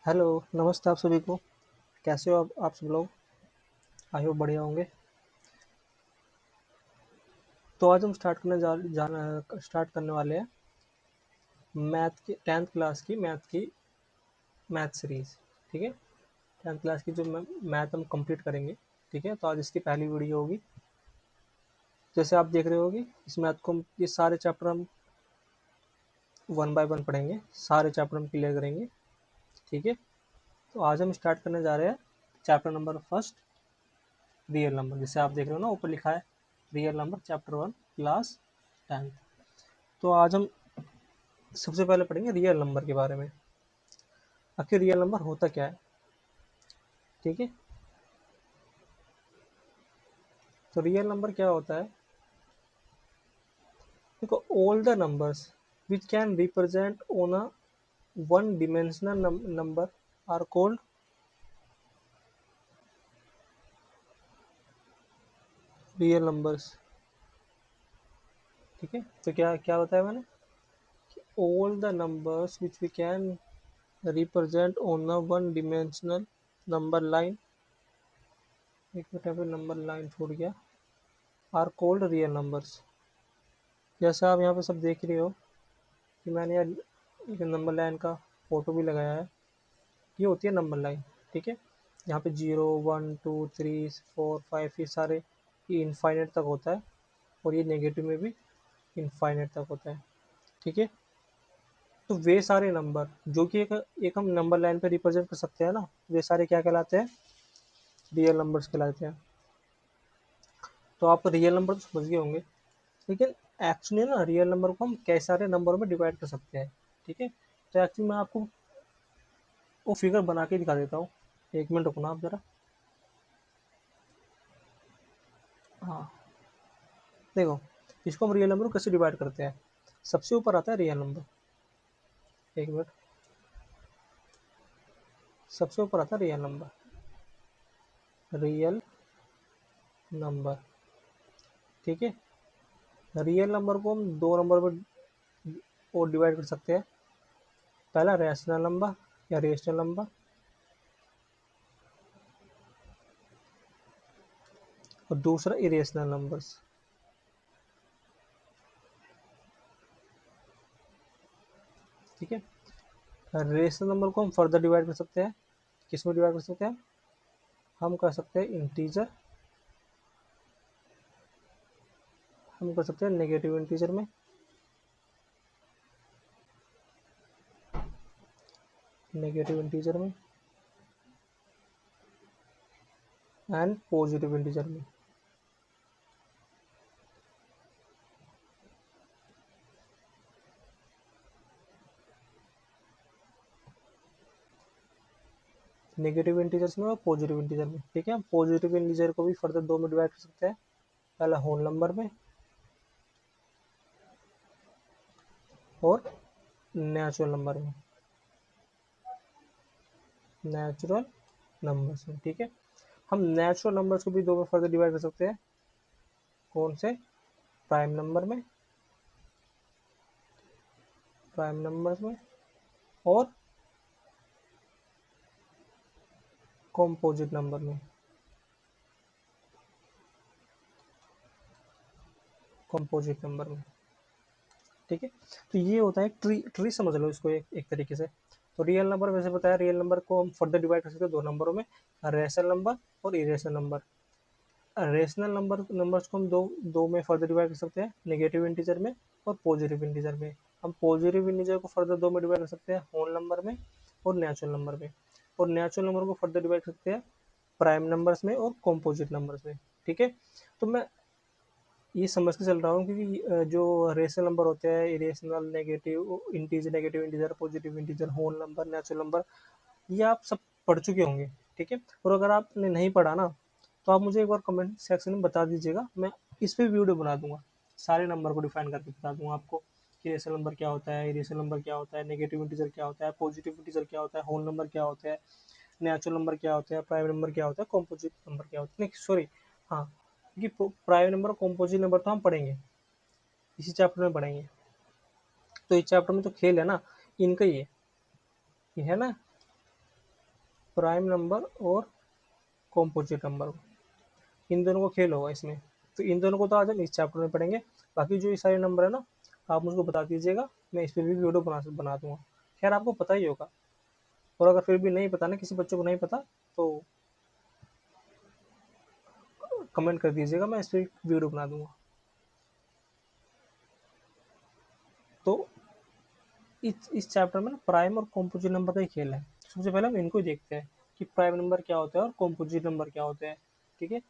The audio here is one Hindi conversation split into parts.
हेलो, नमस्ते आप सभी को। कैसे हो आप सब लोग? आई होप बढ़िया होंगे। तो आज हम स्टार्ट करने वाले हैं मैथ की 10th क्लास की मैथ सीरीज। ठीक है, 10th क्लास की जो मैथ हम कंप्लीट करेंगे। ठीक है, तो आज इसकी पहली वीडियो होगी। जैसे आप देख रहे होगी, इस मैथ को ये सारे चैप्टर हम वन बाय वन पढ़ेंगे, सारे चैप्टर हम क्लियर करेंगे। ठीक है, तो आज हम स्टार्ट करने जा रहे हैं chapter number first, real number. जैसे आप देख रहे हो ना, ऊपर लिखा है real number chapter 1 class 10th। तो आज हम सबसे पहले पढ़ेंगे रियल नंबर के बारे में। आखिर रियल नंबर होता क्या है? ठीक है, तो रियल नंबर क्या होता है? देखो, all the numbers which can represent on a one dimensional number are called real numbers. ठीक है, तो क्या क्या बताया मैंने? All the numbers which we can represent on a one dimensional number line, एक मिनट पे नंबर लाइन छूट गया, आर कॉल्ड रियल नंबर्स। जैसे आप यहाँ पे सब देख रहे हो कि मैंने यार एक नंबर लाइन का फोटो भी लगाया है। ये होती है नंबर लाइन। ठीक है, यहाँ पे 0 1 2 3 4 5 ये सारे, ये इनफाइनाइट तक होता है, और ये नेगेटिव में भी इनफाइनाइट तक होता है। ठीक है, तो वे सारे नंबर जो कि एक हम नंबर लाइन पे रिप्रेजेंट कर सकते हैं ना, वे सारे क्या कहलाते हैं? रियल नंबर्स कहलाते हैं। तो आप रियल नंबर तो समझ गए होंगे, लेकिन एक्चुअली ना रियल नंबर को हम कई सारे नंबरों में डिवाइड कर सकते हैं। ठीक है, तो एक्चुअली मैं आपको वो फिगर बना के दिखा देता हूँ। एक मिनट रुकना आप जरा। हाँ, देखो, इसको हम रियल नंबर को कैसे डिवाइड करते हैं। सबसे ऊपर आता है रियल नंबर। एक मिनट, सबसे ऊपर आता है रियल नंबर। Real number. ठीक है, रियल नंबर को हम दो नंबर में और डिवाइड कर सकते हैं। पहला रैशनल नंबर या रेशनल नंबर, और दूसरा इरेशनल नंबर्स। ठीक है, रेशनल नंबर को हम फर्दर डिवाइड कर सकते हैं। किस में डिवाइड कर सकते हैं? हम कर सकते हैं इंटीजर, हम कर सकते हैं नेगेटिव इंटीजर में, नेगेटिव इंटीजर में एंड पॉजिटिव इंटीजर में। नेगेटिव इंटीजर्स में और पॉजिटिव इंटीजर में। ठीक है, हम पॉजिटिव इंटीजर को भी फर्दर दो में डिवाइड कर सकते हैं। पहला होल नंबर में और नेचुरल नंबर में, नेचुरल नंबर्स में। ठीक है, हम नेचुरल नंबर्स को भी दो में फर्दर डिवाइड कर सकते हैं। कौन से? प्राइम नंबर में, प्राइम नंबर्स में और कॉम्पोजिट नंबर में, कॉम्पोजिट नंबर में। ठीक है, तो ये होता है ट्री, ट्री समझ लो इसको एक तरीके से। तो रियल नंबर वैसे बताया, रियल नंबर को हम फर्दर डिवाइड कर सकते हैं दो नंबरों में, रेशनल नंबर और इरेशनल नंबर। रेशनल नंबर्स को हम दो दो में फर्दर डिवाइड कर सकते हैं, नेगेटिव इंटीजर में और पॉजिटिव इंटीजर में। हम पॉजिटिव इंटीजर को फर्दर दो में डिवाइड कर सकते हैं, होल नंबर में और नेचुरल नंबर में। और नेचुरल नंबर को फर्दर डिवाइड कर सकते हैं प्राइम नंबर्स में और कॉम्पोजिट नंबर्स में। ठीक है, तो मैं ये समझ के चल रहा हूँ, क्योंकि जो रेशनल नंबर होते हैं, irrational, negative integer, positive integer, whole number, natural number, ये आप सब पढ़ चुके होंगे। ठीक है, और अगर आपने नहीं पढ़ा ना, तो आप मुझे एक बार कमेंट सेक्शन में बता दीजिएगा, मैं इस पे वीडियो बना दूंगा, सारे नंबर को डिफाइन करके बता दूंगा आपको कि रेशनल नंबर क्या होता है, इरेशनल नंबर क्या होता है, नेगेटिव इंटीजर क्या होता है, पॉजिटिव इंटीजर क्या होता है, होल नंबर क्या होता है, नेचुरल नंबर क्या होता है, प्राइम नंबर क्या होता है, कॉम्पोजिट नंबर क्या होता है। नहीं सॉरी, हाँ, क्योंकि प्राइम नंबर और कॉम्पोजिट नंबर तो हम पढ़ेंगे, इसी चैप्टर में पढ़ेंगे। तो इस चैप्टर में तो खेल है ना, इनका ही है, ये है ना। प्राइम नंबर और कॉम्पोजिट नंबर, इन दोनों को खेल होगा इसमें। तो इन दोनों को तो आज हम इस चैप्टर में पढ़ेंगे, बाकी जो ये सारे नंबर है ना आप मुझको बता दीजिएगा, मैं इस पर भी वीडियो बना दूंगा। खैर आपको पता ही होगा, और अगर फिर भी नहीं पता ना, किसी बच्चों को नहीं पता, तो कमेंट कर दीजिएगा, मैं इस पर वीडियो बना दूंगा। तो इस चैप्टर में ना प्राइम और कॉम्पोजिट नंबर का ही खेल है। सबसे पहले हम इनको ही देखते हैं कि प्राइम नंबर क्या होता है और कॉम्पोजिट नंबर क्या होते हैं। ठीक है,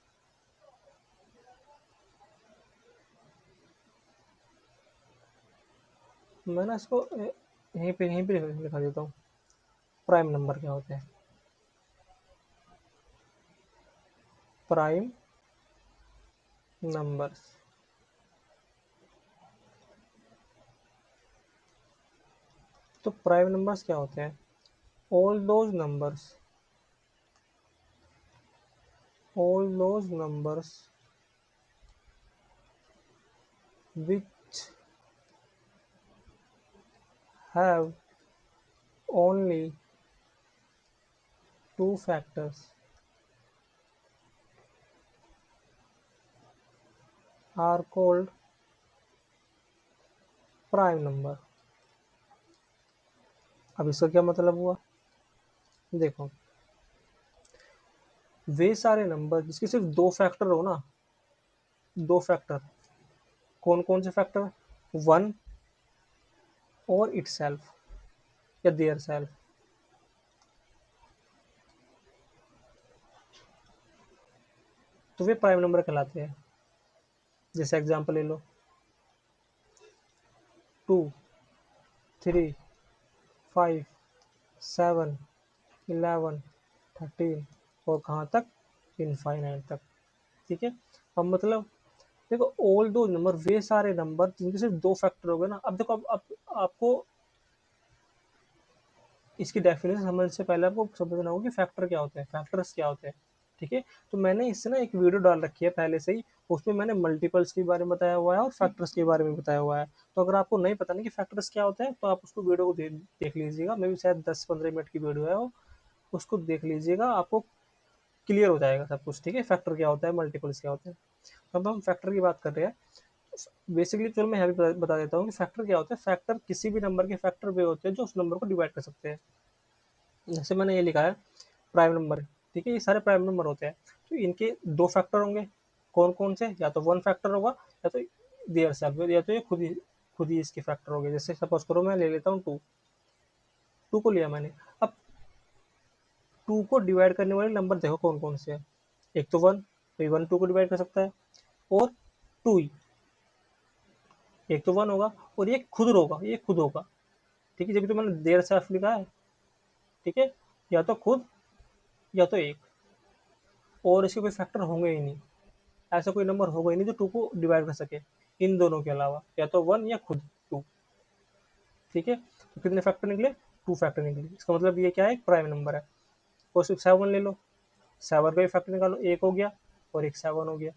मैं ना इसको यहीं पे लिखा देता हूँ, प्राइम नंबर क्या होते हैं। प्राइम नंबर्स, तो प्राइम नंबर्स क्या होते हैं? All those numbers, all those numbers which have only two factors are called prime number. अब इसका क्या मतलब हुआ? देखो, वे सारे नंबर जिसके सिर्फ दो फैक्टर हो ना, दो फैक्टर, कौन कौन से फैक्टर? वन और इटसेल्फ या देयर सेल्फ, तो वे प्राइम नंबर कहलाते हैं। जैसे एग्जांपल ले लो, 2, 3, 5, 7, 11, 13 और कहाँ तक? इनफाइनाइट तक। ठीक है, अब मतलब देखो, ऑल दो नंबर, वे सारे नंबर जिनके सिर्फ दो फैक्टर हो गए ना। अब देखो, अब आपको इसकी डेफिनेशन समझने से पहले आपको समझना होगा कि फैक्टर क्या होते हैं, फैक्टर्स क्या होते हैं। ठीक है, तो मैंने इससे ना एक वीडियो डाल रखी है पहले से ही, उसमें मैंने मल्टीपल्स के बारे में बताया हुआ है और फैक्टर्स के बारे में बताया हुआ है। तो अगर आपको नहीं पता ना कि फैक्टर्स क्या होते हैं, तो आप उसको वीडियो को देख लीजिएगा, मे भी शायद 10-15 मिनट की वीडियो है वो, उसको देख लीजिएगा, आपको क्लियर हो जाएगा सब कुछ। ठीक है, फैक्टर क्या होता है, मल्टीपल्स क्या होते हैं। अब हम फैक्टर की बात कर रहे हैं। बेसिकली चलो मैं यहाँ भी बता देता हूँ कि फैक्टर क्या होता है। फैक्टर किसी भी नंबर के फैक्टर वे होते हैं जो उस नंबर को डिवाइड कर सकते हैं। जैसे मैंने ये लिखा है प्राइम नंबर, ठीक है, ये सारे प्राइम नंबर होते हैं। तो इनके दो फैक्टर होंगे, कौन कौन से? या तो वन फैक्टर होगा, या तो देयर सेल्फ, या तो ये खुद ही इसके फैक्टर हो गए। जैसे सपोज करो मैं ले लेता हूँ टू, टू को लिया मैंने। अब टू को डिवाइड करने वाले नंबर देखो कौन कौन से हैं। एक तो वन, तो वन टू को डिवाइड कर सकता है, और टू ही, एक तो वन होगा, और ये खुद होगा, ये खुद होगा। ठीक है, जब तो मैंने देयर सेल्फ लिखा है। ठीक है, या तो खुद या तो एक, और इसके कोई फैक्टर होंगे ही नहीं। ऐसा कोई नंबर होगा ही नहीं जो टू को डिवाइड कर सके इन दोनों के अलावा, या तो वन या खुद टू। ठीक है, तो कितने फैक्टर निकले? टू फैक्टर निकले। इसका मतलब ये क्या है, एक प्राइम नंबर है। और सिर्फ सेवन ले लो, सेवन का भी फैक्टर निकालो, एक हो गया और एक सेवन हो गया।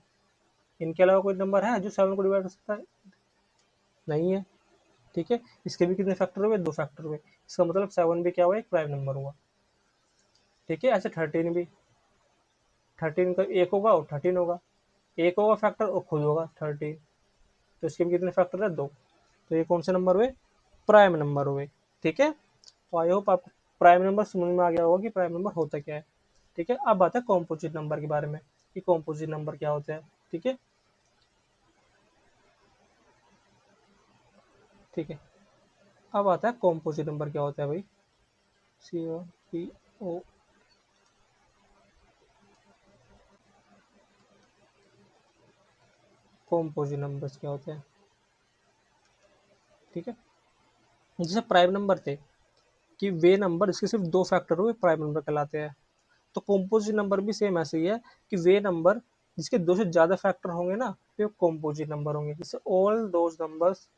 इनके अलावा कोई नंबर है जो सेवन को डिवाइड कर सकता है? नहीं है। ठीक है, इसके भी कितने फैक्टर हुए? दो फैक्टर हुए। इसका मतलब सेवन भी क्या हुआ, एक प्राइम नंबर हुआ। ठीक है, ऐसे थर्टीन भी, थर्टीन का एक होगा और थर्टीन होगा, एक होगा फैक्टर और खुद होगा थर्टीन। तो इसके भी कितने फैक्टर है? दो। तो ये कौन से नंबर हुए? प्राइम नंबर हुए। ठीक है, तो आई होप आपको प्राइम नंबर समझ में आ गया होगा कि प्राइम नंबर होता क्या है। ठीक है, अब बात है कॉम्पोजिट नंबर के बारे में कि कॉम्पोजिट नंबर क्या होता है। ठीक है, ठीक है, अब आता है कॉम्पोजिट नंबर क्या होता है भाई। COPO, कॉम्पोजिट नंबर्स क्या होते हैं? ठीक है, जैसे प्राइम नंबर थे कि वे नंबर इसके सिर्फ दो फैक्टर हुए प्राइम नंबर कहलाते हैं। तो कॉम्पोजिट नंबर भी सेम ऐसे ही है कि वे नंबर जिसके दो से ज्यादा फैक्टर होंगे ना, वे कॉम्पोजिट नंबर होंगे। जैसे all those numbers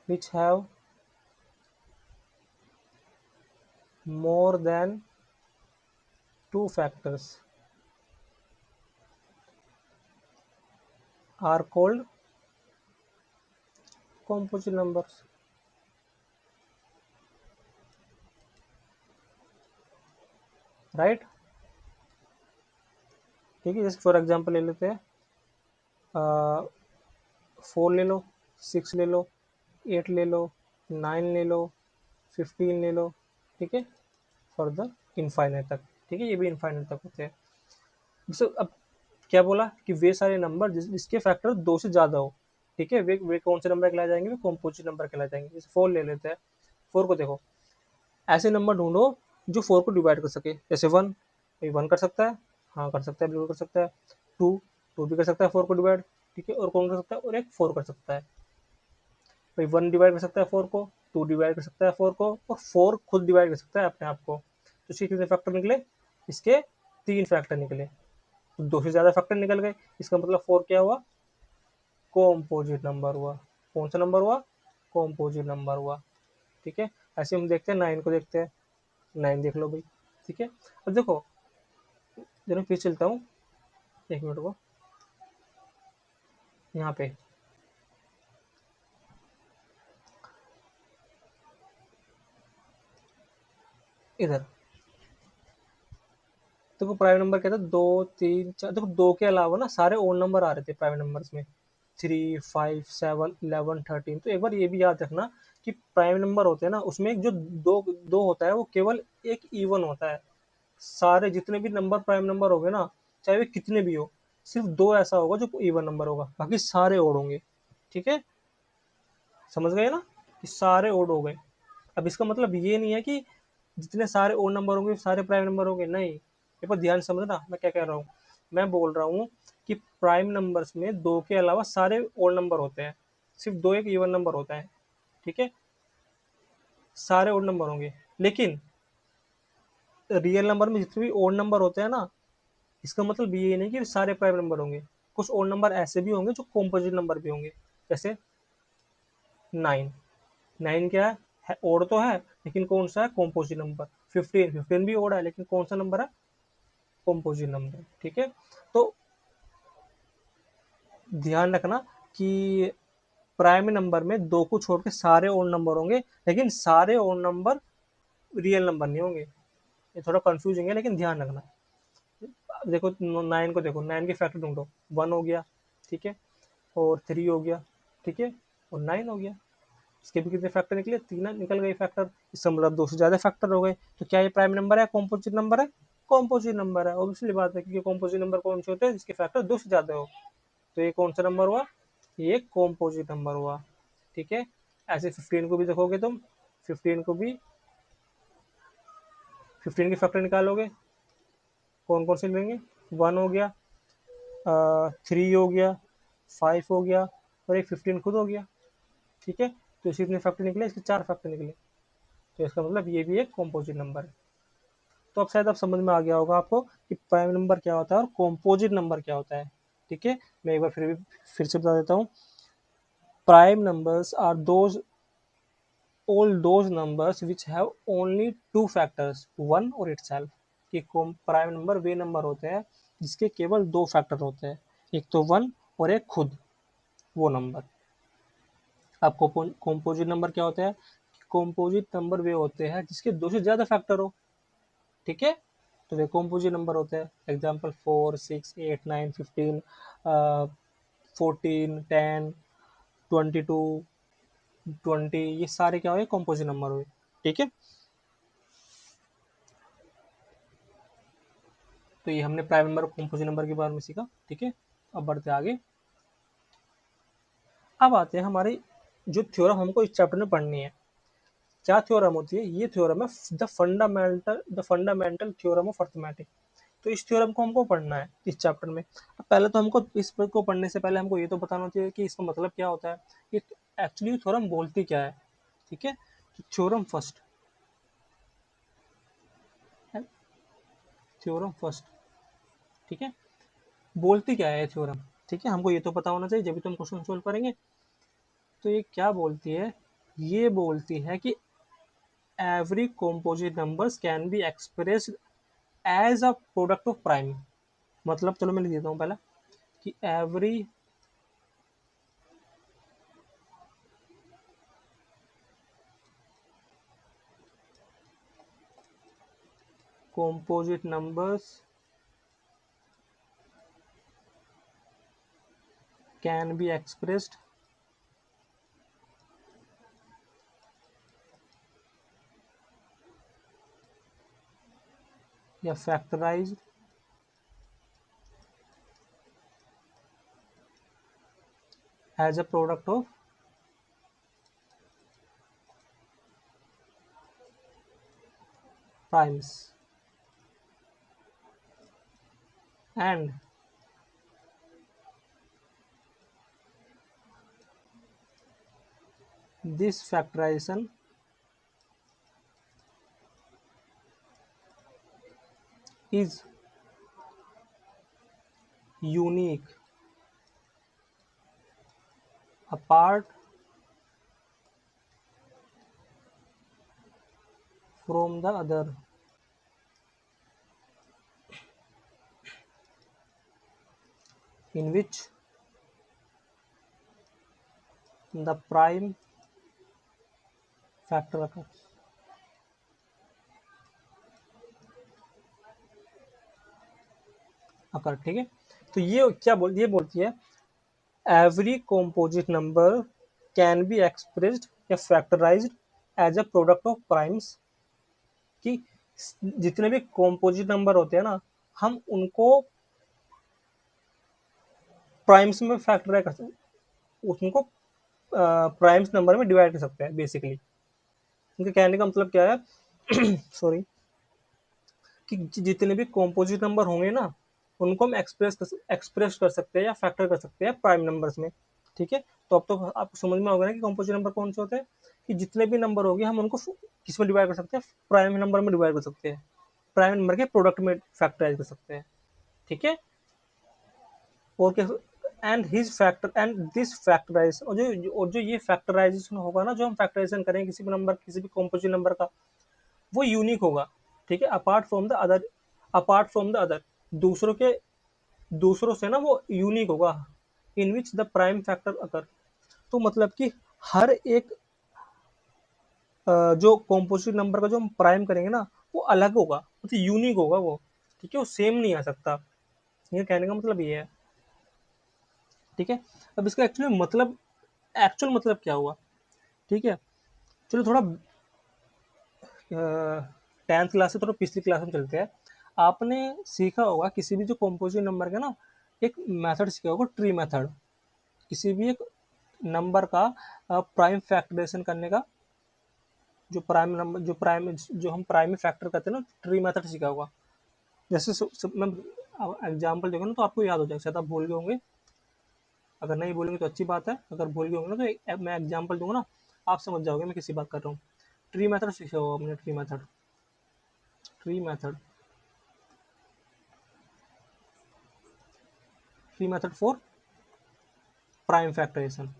which have more than two factors are called composite numbers, right. ठीक है, जैसे फॉर एग्जांपल ले लेते हैं, 4 ले लो, 6 ले लो, 8 ले लो, 9 ले लो, 15 ले लो, ठीक है, फर्दर इनफाइनाइट तक। ठीक है, ये भी इनफाइनाइट तक होते हैं। जैसे अब क्या बोला कि वे सारे नंबर जिसके फैक्टर 2 से ज़्यादा हो, ठीक है, वे कौन से नंबर कहलाए जाएंगे, वे कॉम्पोजिट नंबर कहलाए जाएंगे। जैसे 4 ले लेते हैं, 4 को देखो, ऐसे नंबर ढूंढो जो 4 को डिवाइड कर सके। जैसे 1, भाई 1 कर सकता है, हाँ कर सकता है, बिल्कुल कर सकता है। 2, 2 भी कर सकता है 4 को डिवाइड, ठीक है, और कौन कर सकता है, और एक 4 कर सकता है। भाई 1 डिवाइड कर सकता है 4 को, 2 डिवाइड कर सकता है 4 को, और 4 खुद डिवाइड कर सकता है अपने आप को। तो इसके कितने फैक्टर निकले, इसके 3 फैक्टर निकले। तो 2 से ज़्यादा फैक्टर निकल गए, इसका मतलब 4 क्या हुआ, कॉम्पोजिट नंबर हुआ। कौन सा नंबर हुआ, कॉम्पोजिट नंबर हुआ। ठीक है, ऐसे हम देखते हैं 9 को, देखते हैं 9 देख लो भाई। ठीक है, अब देखो, जरा फिर चलता हूँ, 1 मिनट को, यहाँ पे इधर देखो, प्राइम नंबर क्या था, 2 3 4, देखो 2 के अलावा ना सारे ओड नंबर आ रहे थे प्राइम नंबर्स में, 3 5 7 11 13। तो एक बार ये भी याद रखना कि प्राइम नंबर होते हैं ना, उसमें एक जो दो दो होता है वो केवल एक इवन होता है। सारे जितने भी नंबर प्राइम नंबर हो गए ना, चाहे वे कितने भी हो, सिर्फ 2 ऐसा होगा जो इवन नंबर होगा, बाकी सारे ओड होंगे। ठीक है, समझ गए ना, कि सारे ओड हो गए। अब इसका मतलब ये नहीं है कि जितने सारे ओड नंबर होंगे सारे प्राइम नंबर होंगे, नहीं। एक बार ध्यान से समझना मैं क्या कह रहा हूँ। मैं बोल रहा हूँ कि प्राइम नंबर्स में 2 के अलावा सारे ओड नंबर होते हैं, सिर्फ 2 एक इवन नंबर होता है। ठीक है, सारे ओड नंबर होंगे, लेकिन रियल नंबर में जितने भी ओड नंबर होते हैं ना, इसका मतलब ये नहीं कि सारे प्राइम नंबर होंगे। कुछ ओड नंबर ऐसे भी होंगे जो कॉम्पोजिट नंबर भी होंगे। जैसे 9, 9 क्या है, ओड तो है, लेकिन कौन सा है, कॉम्पोजिट नंबर। 15, 15 भी ओड है, लेकिन कौन सा नंबर है, कॉम्पोजिट नंबर। ठीक है, तो ध्यान रखना कि प्राइम नंबर में 2 को छोड़ के सारे ओड नंबर होंगे, लेकिन सारे ओड नंबर रियल नंबर नहीं होंगे। ये थोड़ा कंफ्यूजिंग है, लेकिन ध्यान रखना। देखो 9 को देखो, 9 के फैक्टर ढूंढो, 1 हो गया, ठीक है, और 3 हो गया, ठीक है, और 9 हो गया। इसके भी कितने फैक्टर निकले, 3 निकल गए फैक्टर। इसका मतलब 2 से ज्यादा फैक्टर हो गए। तो क्या ये प्राइम नंबर है, कॉम्पोजिट नंबर है, कॉम्पोजिट नंबर है। ऑब्वियसली बात है, क्योंकि कॉम्पोजिट नंबर कौन से होते हैं, जिसके फैक्टर 2 से ज्यादा हो। तो ये कौन सा नंबर हुआ, ये कॉम्पोजिट नंबर हुआ। ठीक है, ऐसे 15 को भी देखोगे तुम, 15 को भी, 15 के फैक्टर निकालोगे, कौन कौन से मिलेंगे, 1 हो गया, 3 हो गया, 5 हो गया, और एक 15 खुद हो गया। ठीक है, तो इसके कितने फैक्टर निकले, इसके 4 फैक्टर निकले। तो इसका मतलब ये भी एक कॉम्पोजिट नंबर है। तो अब शायद अब समझ में आ गया होगा आपको कि प्राइम नंबर क्या होता है और कॉम्पोजिट नंबर क्या होता है। ठीक है, मैं एक बार फिर से बता देता हूँ। Prime numbers are those all those numbers which have only two factors, one or itself। कि प्राइम नंबर वे नंबर होते हैं जिसके केवल 2 फैक्टर होते हैं, एक तो 1 और एक खुद वो नंबर। अब कॉम्पोजिट नंबर क्या होता है, कॉम्पोजिट नंबर वे होते हैं जिसके 2 से ज़्यादा फैक्टर हो। ठीक है, तो वे कॉम्पोजिट नंबर होते हैं। एग्जाम्पल 4 6 8 9 15, 14 10 22 20, ये सारे क्या हुए, कॉम्पोजिट नंबर हुए। ठीक है, तो ये हमने प्राइम नंबर और कॉम्पोजिट नंबर के बारे में सीखा। ठीक है, अब बढ़ते आगे। अब आते हैं हमारी जो थ्योरम हमको इस चैप्टर में पढ़नी है। क्या थ्योरम होती है, ये थ्योरम है the fundamental theorem of arithmetic. तो इस थ्योरम को हमको पढ़ना है इस चैप्टर में। अब पहले तो हमको इस को पढ़ने से पहले हमको ये तो बताना चाहिए कि इसका मतलब क्या होता है, कि एक्चुअली थ्योरम बोलती क्या है। ठीक है, तो थ्योरम फर्स्ट, थ्योरम फर्स्ट, ठीक है, बोलती क्या है थ्योरम। ठीक है, हमको ये तो पता होना चाहिए जब भी तुम क्वेश्चन सोल्व करेंगे। तो ये क्या बोलती है, ये बोलती है कि every composite numbers can be expressed as a product of prime। मतलब चलो मैं लिख देता हूँ पहला, कि every composite numbers can be expressed या factorized as a product of primes, and this factorization is unique apart from the other, in which the prime factor occurs. ठीक है, तो ये क्या ये बोलती है every composite number can be expressed या factorised as a product of primes, कि जितने भी कॉम्पोजिट नंबर होते हैं ना, हम उनको प्राइम्स में फैक्टराइज कर सकते, उनको प्राइम्स नंबर में डिवाइड कर सकते हैं बेसिकली। उनके कहने का मतलब क्या है सॉरी, कि जितने भी कॉम्पोजिट नंबर होंगे ना, उनको हम एक्सप्रेस कर सकते हैं या फैक्टर कर सकते हैं प्राइम नंबर्स में। ठीक है, तो अब तो आपको समझ में होगा ना कि कॉम्पोजिट नंबर कौन से होते हैं, कि जितने भी नंबर होंगे हम उनको किस में डिवाइड कर सकते हैं, प्राइम नंबर में डिवाइड कर सकते हैं, प्राइम नंबर के प्रोडक्ट में फैक्टराइज कर सकते हैं। ठीक है, और क्या, and his factor and this factorise, और जो ये फैक्टराइजेशन होगा ना, जो हम फैक्टराइजेशन करेंगे किसी भी नंबर, किसी भी कॉम्पोजिट नंबर का, वो यूनिक होगा। ठीक है, apart from the other, apart from the other, दूसरों के, दूसरों से ना वो यूनिक होगा, इन विच द प्राइम फैक्टर अकर। तो मतलब कि हर एक जो कॉम्पोजिट नंबर का जो हम प्राइम करेंगे ना, वो अलग होगा, मतलब यूनिक होगा वो। ठीक है, वो सेम नहीं आ सकता, ये कहने का मतलब ये है। ठीक है, अब इसका एक्चुअली मतलब, एक्चुअल मतलब क्या हुआ। ठीक है, चलो थोड़ा 10th क्लास से थोड़ा पिछली क्लास में चलते हैं। आपने सीखा होगा किसी भी जो कॉम्पोजिट नंबर का ना, एक मेथड सीखा होगा, ट्री मेथड, किसी भी एक नंबर का प्राइम फैक्टराइजेशन करने का, जो प्राइम नंबर, जो हम प्राइम में फैक्टर करते हैं ना, ट्री मेथड सीखा होगा। जैसे मैं एग्जाम्पल दूंगा ना तो आपको याद हो जाएगा, शायद आप भूल गए होंगे, अगर नहीं भूलेंगे तो अच्छी बात है, अगर भूल गए होंगे ना तो मैं एग्जाम्पल दूंगा ना, आप समझ जाओगे मैं किसी बात कर रहा हूँ। ट्री मेथड सीखा होगा आपने, tree method, tree method, tree method for prime factorisation.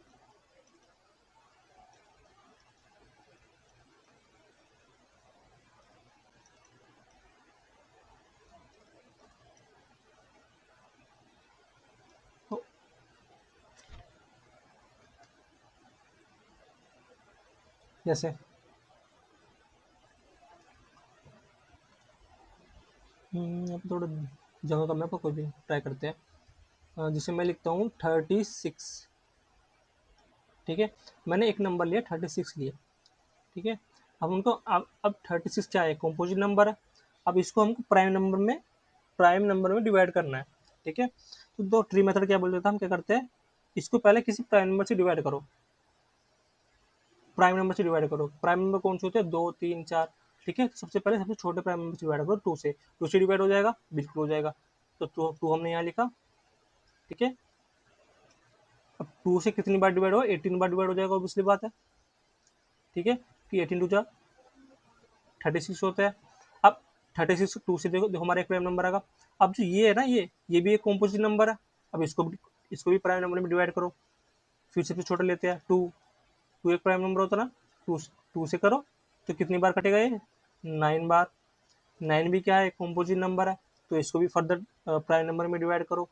जैसे अब थोड़ा जगह कम है, पर कोई भी ट्राई करते हैं। जिसे मैं लिखता हूँ 36। ठीक है, मैंने एक नंबर लिया 36 लिया। ठीक है, अब उनको अब 36 क्या है, कॉम्पोजिट नंबर है। अब इसको हमको प्राइम नंबर में डिवाइड करना है। ठीक है, तो दो ट्री मेथड क्या बोल देता है, हम क्या करते हैं, इसको पहले किसी प्राइम नंबर से डिवाइड करो, प्राइम नंबर से डिवाइड करो। प्राइम नंबर कौन से होते हैं, 2 3 4। ठीक है, सबसे पहले सबसे छोटे प्राइम नंबर से डिवाइड करो, 2 से, 2 से डिवाइड हो जाएगा, बिल्कुल हो जाएगा। तो 2 हमने यहाँ लिखा। ठीक है, अब 2 से कितनी बार डिवाइड होगा, 18 बार डिवाइड हो जाएगा, ऑब्वियसली बात है। ठीक है, कि 18 टू जा 36 होता है। अब 36 2 से देखो, हमारा एक प्राइम नंबर आएगा। अब जो ये है ना, ये भी एक कॉम्पोजिट नंबर है। अब इसको भी प्राइम नंबर में डिवाइड करो, फिर सबसे छोटा लेते हैं 2। 2 एक प्राइम नंबर होता है ना, 2 से करो तो कितनी बार कटेगा ये, 9 बार। 9 भी क्या है, कॉम्पोजिट नंबर है, तो इसको भी फर्दर प्राइम नंबर में डिवाइड करो।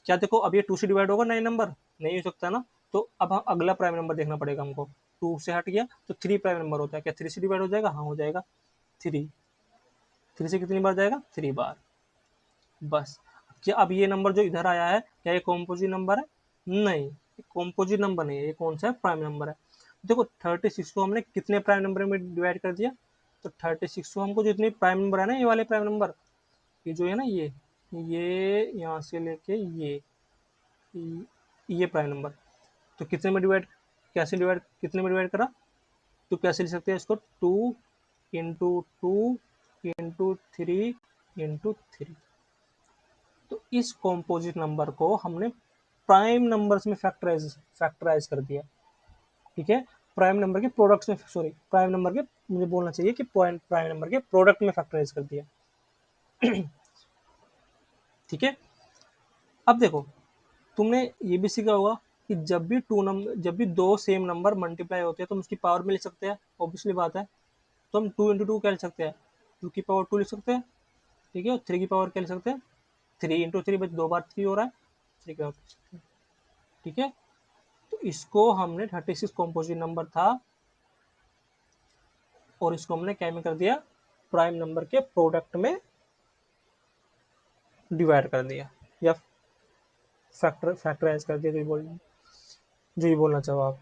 क्या देखो, अब ये 2 से डिवाइड होगा 9 नंबर, नहीं हो सकता ना, तो अब हम अगला प्राइम नंबर देखना पड़ेगा हमको। 2 से हट गया तो 3 प्राइम नंबर होता है, क्या 3 से डिवाइड हो जाएगा, हाँ हो जाएगा 3। 3 से कितनी बार जाएगा, 3 बार। बस क्या अब ये नंबर जो इधर आया है क्या ये कॉम्पोजिट नंबर है, नहीं ये कॉम्पोजिट नंबर नहीं है, ये कौन सा है, प्राइम नंबर है। देखो 36 को हमने कितने प्राइम नंबर में डिवाइड कर दिया, तो 36 को हमको जितने प्राइम नंबर है ना, ये वाले प्राइम नंबर, ये जो है ना ये यहाँ से लेके ये प्राइम नंबर, तो कितने में डिवाइड, कैसे डिवाइड, कितने में डिवाइड करा, तो कैसे लिख सकते हैं इसको, 2 इंटू 2 इंटू 3 इंटू 3। तो इस कॉम्पोजिट नंबर को हमने प्राइम नंबर्स में फैक्टराइज कर दिया, ठीक है। प्राइम नंबर के प्रोडक्ट्स में, सॉरी प्राइम नंबर के, मुझे बोलना चाहिए कि प्राइम नंबर के प्रोडक्ट में फैक्टराइज कर दिया। ठीक है। अब देखो तुमने ये भी सीखा होगा कि जब भी दो सेम नंबर मल्टीप्लाई होते हैं तो हम उसकी पावर में लिख सकते हैं, ऑब्वियसली बात है। तो हम 2 इंटू 2 क्या लिख सकते हैं, 2 की पावर 2 लिख सकते हैं, ठीक है। और 3 की पावर क्या लिख सकते हैं, 3 इंटू 3, बस 2 बार 3 हो रहा है, 3 की पावर, ठीक है। तो इसको हमने 36 कॉम्पोजिट नंबर था और इसको हमने क्या में कर दिया, प्राइम नंबर के प्रोडक्ट में डिवाइड कर दिया या फैक्टराइज कर दिया, जो भी बोलना चाहो आप,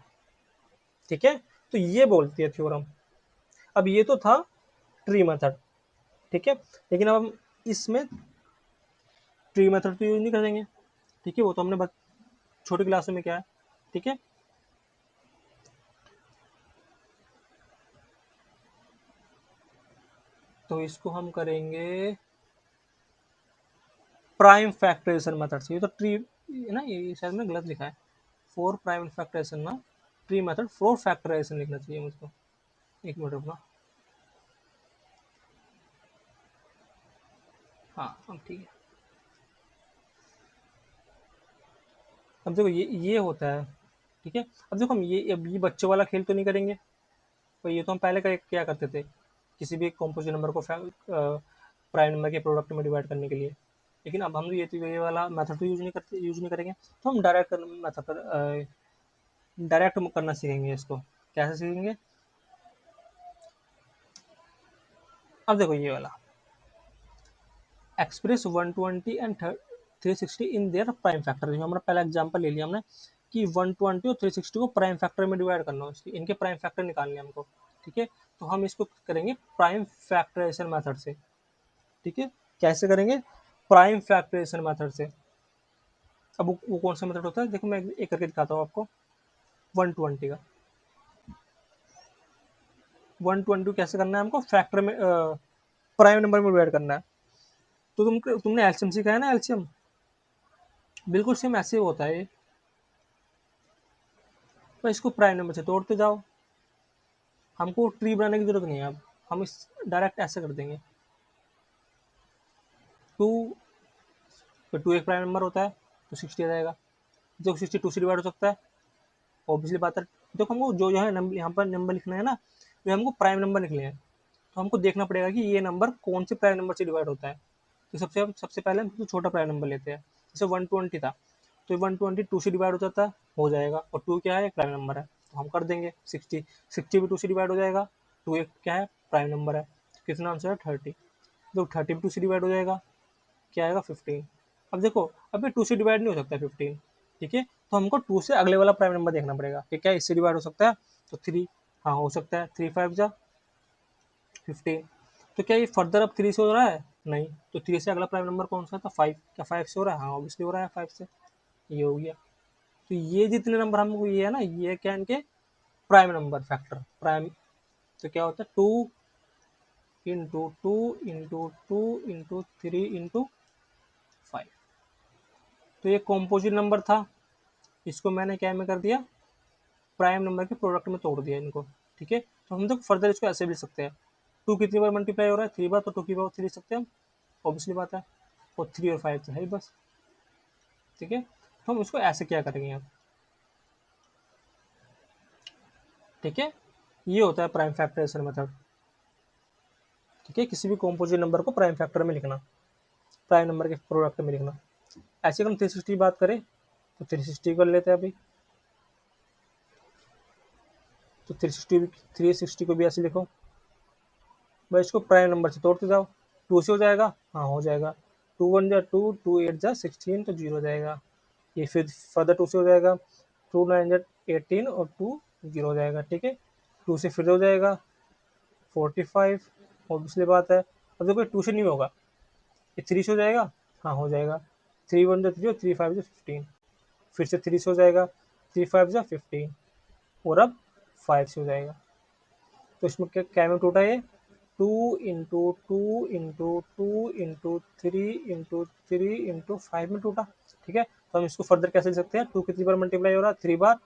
ठीक है। तो ये बोलती है थ्योरम। अब ये तो था ट्री मेथड, ठीक है। लेकिन अब हम इसमें ट्री मेथड तो यूज नहीं करेंगे, ठीक है, वो तो हमने छोटी क्लासों में क्या है, ठीक है। तो इसको हम करेंगे प्राइम फैक्टराइजेशन मेथड से। ये तो ट्री है ना, ये शायद मैंने गलत लिखा है, फॉर प्राइम फैक्टराइजेशन ना, ट्री मेथड फॉर फैक्टराइजेशन लिखना चाहिए मुझको। एक मिनट रुकना, हाँ अब ठीक है। अब देखो ये होता है, ठीक है। अब देखो हम ये बच्चों वाला खेल तो नहीं करेंगे, तो ये तो हम पहले क्या करते थे, किसी भी कॉम्पोजिट नंबर को प्राइम नंबर के प्रोडक्ट में डिवाइड करने के लिए। लेकिन अब हम ये वाला मेथड तो यूज नहीं करेंगे, तो हम डायरेक्ट करना सीखेंगे इसको। कैसे सीखेंगे, अब देखो ये वाला express 120 and 360 in their prime factor, जो हमारा पहला एग्जांपल ले लिया हमने कि 120 और 360 को प्राइम फैक्टर में डिवाइड करना है, इनके प्राइम फैक्टर निकालने हमको, ठीक है। तो हम इसको करेंगे प्राइम फैक्टराइजेशन मेथड से, ठीक है। कैसे करेंगे, प्राइम फैक्टराइजेशन मेथड से। अब वो कौन सा मेथड होता है, देखो मैं एक करके दिखाता हूँ आपको। 120 का 120 कैसे करना है हमको, फैक्टर में प्राइम नंबर में डिवाइड करना है। तो तुमने एलसीएम सीखा है ना, एलसीएम बिल्कुल सेम ऐसे होता है। तो इसको प्राइम नंबर से तोड़ते जाओ, हमको ट्री बनाने की जरूरत नहीं है। अब हम इस डायरेक्ट ऐसे कर देंगे, 2, तो 2 एक प्राइम नंबर होता है तो 60 आ जाएगा, जो 62 से डिवाइड हो सकता है, ऑब्वियसली बात है। देखो हमको जो जो है नंबर, यहाँ पर नंबर लिखना है ना, तो हमको प्राइम नंबर लिखने हैं, तो हमको देखना पड़ेगा कि ये नंबर कौन से प्राइम नंबर से डिवाइड होता है। तो सबसे पहले हम सबसे छोटा प्राइम नंबर लेते हैं, जैसे 120 था, तो 120 2 से डिवाइड हो जाता है, हो जाएगा, और 2 क्या है, एक प्राइम नंबर है, तो हम कर देंगे 60, 60 भी 2 से डिवाइड हो जाएगा, 2 एक क्या है, प्राइम नंबर है, तो कितना आंसर है 30। तो 30 भी 2 से डिवाइड हो जाएगा, क्या आएगा 15। अब देखो अभी 2 से डिवाइड नहीं हो सकता 15, ठीक है। तो हमको 2 से अगले वाला प्राइम नंबर देखना पड़ेगा कि क्या इससे डिवाइड हो सकता है, तो 3, हाँ हो सकता है, 3 5 जा 15। तो क्या ये फर्दर अब 3 से हो रहा है, नहीं, तो 3 से अगला प्राइम नंबर कौन सा था, 5, क्या 5 से हो रहा है, हाँ ऑब्वियसली हो रहा है 5 से, ये हो गया। तो ये जितने नंबर हमको ये है ना, ये क्या इनके प्राइम नंबर फैक्टर प्राइम, तो क्या होता है 2 इंटू 2 इंटू 2 इंटू 3 इंटू 5। तो ये कॉम्पोजिट नंबर था, इसको मैंने क्या में कर दिया, प्राइम नंबर के प्रोडक्ट में तोड़ दिया इनको, ठीक है। तो हम तो फर्दर इसको ऐसे भी लिख सकते हैं, 2 कितनी बार मल्टीप्लाई हो रहा है, 3 बार, तो 2 की पावर 3 लिख सकते हैं हम, ऑब्वियसली बात है, और 3 और 5 तो है ही बस, ठीक है। तो हम इसको ऐसे क्या करेंगे अब, ठीक है। ये होता है प्राइम फैक्टराइजेशन मेथड, ठीक है। किसी भी कॉम्पोजिट नंबर को प्राइम फैक्टर में लिखना, प्राइम नंबर के प्रोडक्ट में लिखना। ऐसे हम 360 की बात करें तो 360 कर लेते हैं अभी, तो 360 को भी ऐसे लिखो भाई, इसको प्राइम नंबर से तोड़ते जाओ, टू से हो जाएगा, हाँ हो जाएगा। टू वन जा टू, टू एट जा 16, तो जीरो हो जाएगा। ये फिर फर्दर टू से हो जाएगा, टू नाइन जा 18 और टू जीरो हो जाएगा, ठीक है। टू से फिर हो जाएगा 45, ऑब्वियसली बात है। अब देखो टू से नहीं होगा, ये थ्री से हो जाएगा, हाँ हो जाएगा। थ्री वन जा थ्री और थ्री फाइव जा 15, फिर से थ्री से हो जाएगा, थ्री फाइव जा 15 और अब फाइव से हो जाएगा। तो इसमें क्या क्या में टूटा ये, two into two into two into three into five में टूटा, ठीक है। तो हम इसको फर्दर कैसे लिख सकते हैं, टू कितनी बार मल्टीप्लाई हो रहा है, थ्री बार,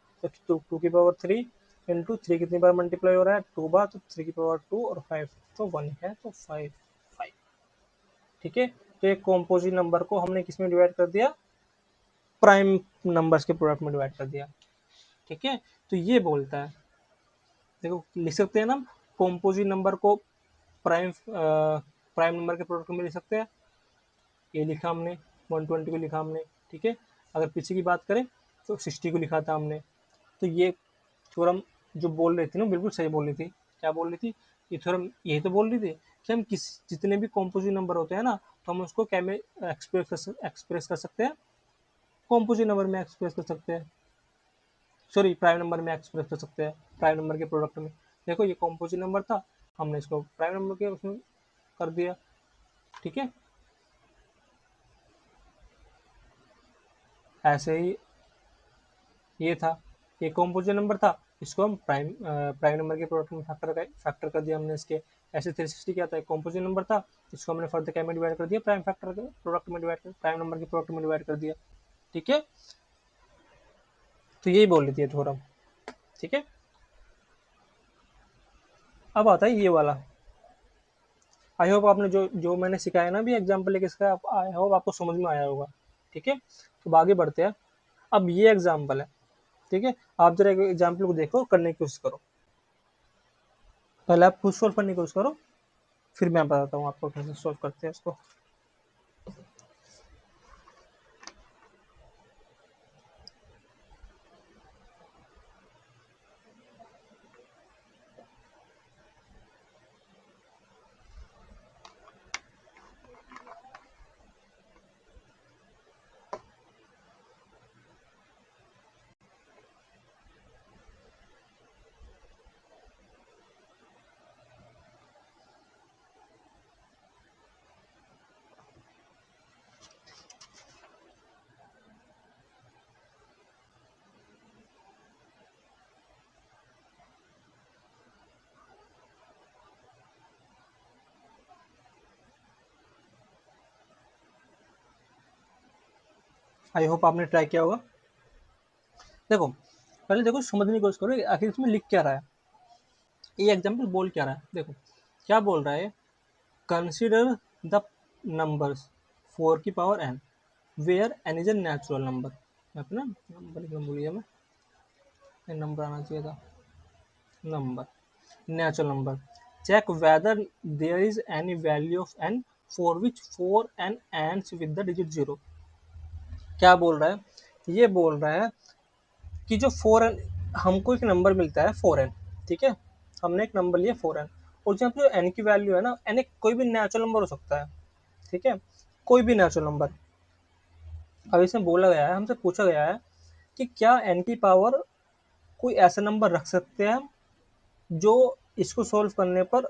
तो टू की पावर थ्री इंटू थ्री कितनी बार मल्टीप्लाई हो रहा है, टू बार, तो थ्री की पावर टू और फाइव तो वन है, तो फाइव फाइव, ठीक है। तो एक कॉम्पोजिट नंबर को हमने किसमें डिवाइड कर दिया, प्राइम नंबर्स के प्रोडक्ट में डिवाइड कर दिया, ठीक है। तो ये बोलता है, देखो लिख सकते हैं ना हम, कॉम्पोजिट नंबर को प्राइम नंबर के प्रोडक्ट में लिख सकते हैं। ये लिखा हमने, 120 को लिखा हमने, ठीक है। अगर पीछे की बात करें तो 60 को लिखा था हमने। तो ये थ्योरम जो बोल रही थी ना, बिल्कुल सही बोल रही थी। क्या बोल रही थी, ये थ्योरम यही तो बोल रही थी कि हम किस जितने भी कॉम्पोजिट नंबर होते हैं ना, तो हम उसको क्या में एक्सप्रेस कर सकते हैं, कॉम्पोजिट नंबर में एक्सप्रेस कर सकते हैं, सॉरी प्राइम नंबर में एक्सप्रेस कर सकते हैं, प्राइम नंबर के प्रोडक्ट में। देखो ये कॉम्पोजिट नंबर था, हमने इसको प्राइम नंबर के उसमें कर दिया, ठीक है। ऐसे ही ये था, ये कॉम्पोजिट नंबर था, इसको हम प्राइम नंबर के प्रोडक्ट में फैक्टर कर दिया हमने इसके। ऐसे 360 क्या था, कॉम्पोजिट नंबर था, इसको हमने फर्दर क्या में डिवाइड कर दिया, प्राइम फैक्टर के प्रोडक्ट में डिवाइड कर, प्राइम नंबर के प्रोडक्ट में डिवाइड कर दिया, ठीक है। तो यही बोल रही थी थ्योरम, ठीक है। अब आता है ये वाला, आई होप आपने जो जो मैंने सिखाया ना भी एग्जाम्पल लेके सिखाया, आई होप आपको समझ में आया होगा, ठीक है। तो आगे बढ़ते हैं। अब ये एग्जाम्पल है, ठीक है। आप जरा एग्जाम्पल को देखो, करने की कोशिश करो, पहले आप खुद सोल्व करने की कोशिश करो, फिर मैं बताता हूँ आपको कैसे सोल्व करते हैं इसको। आई होप आपने ट्राई किया होगा। देखो पहले देखो, समझने की कोशिश करो आखिर इसमें लिख क्या रहा है, ये एग्जाम्पल बोल क्या रहा है। देखो क्या बोल रहा है, कंसिडर द नंबर्स 4 की power n where n is a natural number. मैं अपना नंबर लिखना भूल गया, मैं नंबर आना चाहिए था, number, natural number, check whether there is any value of n for which 4n ends with the digit 0। क्या बोल रहा है, ये बोल रहा है कि जो 4n, हमको एक नंबर मिलता है 4n, ठीक है। हमने एक नंबर लिया 4n, और जहाँ पे जो n की वैल्यू है ना, n एक कोई भी नेचुरल नंबर हो सकता है, ठीक है, कोई भी नेचुरल नंबर। अब इसमें बोला गया है, हमसे पूछा गया है कि क्या n की पावर कोई ऐसा नंबर रख सकते हैं हम, जो इसको सोल्व करने पर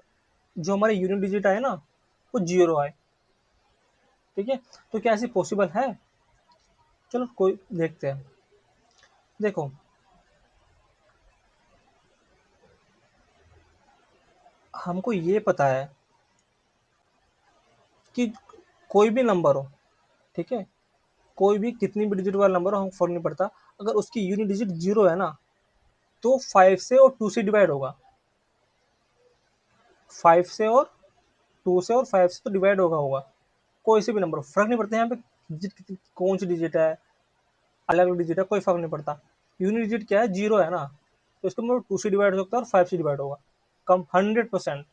जो हमारे यूनिट डिजिट आए ना वो जीरो आए, ठीक है। तो क्या ऐसी पॉसिबल है, चलो कोई देखते हैं। देखो हमको ये पता है कि कोई भी नंबर हो, ठीक है, कोई भी कितनी भी डिजिट वाला नंबर हो, हमको फर्क नहीं पड़ता, अगर उसकी यूनिट डिजिट जीरो है ना, तो फाइव से और टू से डिवाइड होगा, फाइव से और टू से और फाइव से तो डिवाइड होगा कोई से भी नंबर, फर्क नहीं पड़ता यहाँ पे डिजिट कितनी, कौन सी डिजिट है, अलग अलग डिजिट है, कोई फर्क नहीं पड़ता। यूनिट डिजिट क्या है, जीरो है ना, तो इसका मतलब टू से डिवाइड हो सकता है और फाइव से डिवाइड होगा, कम 100%,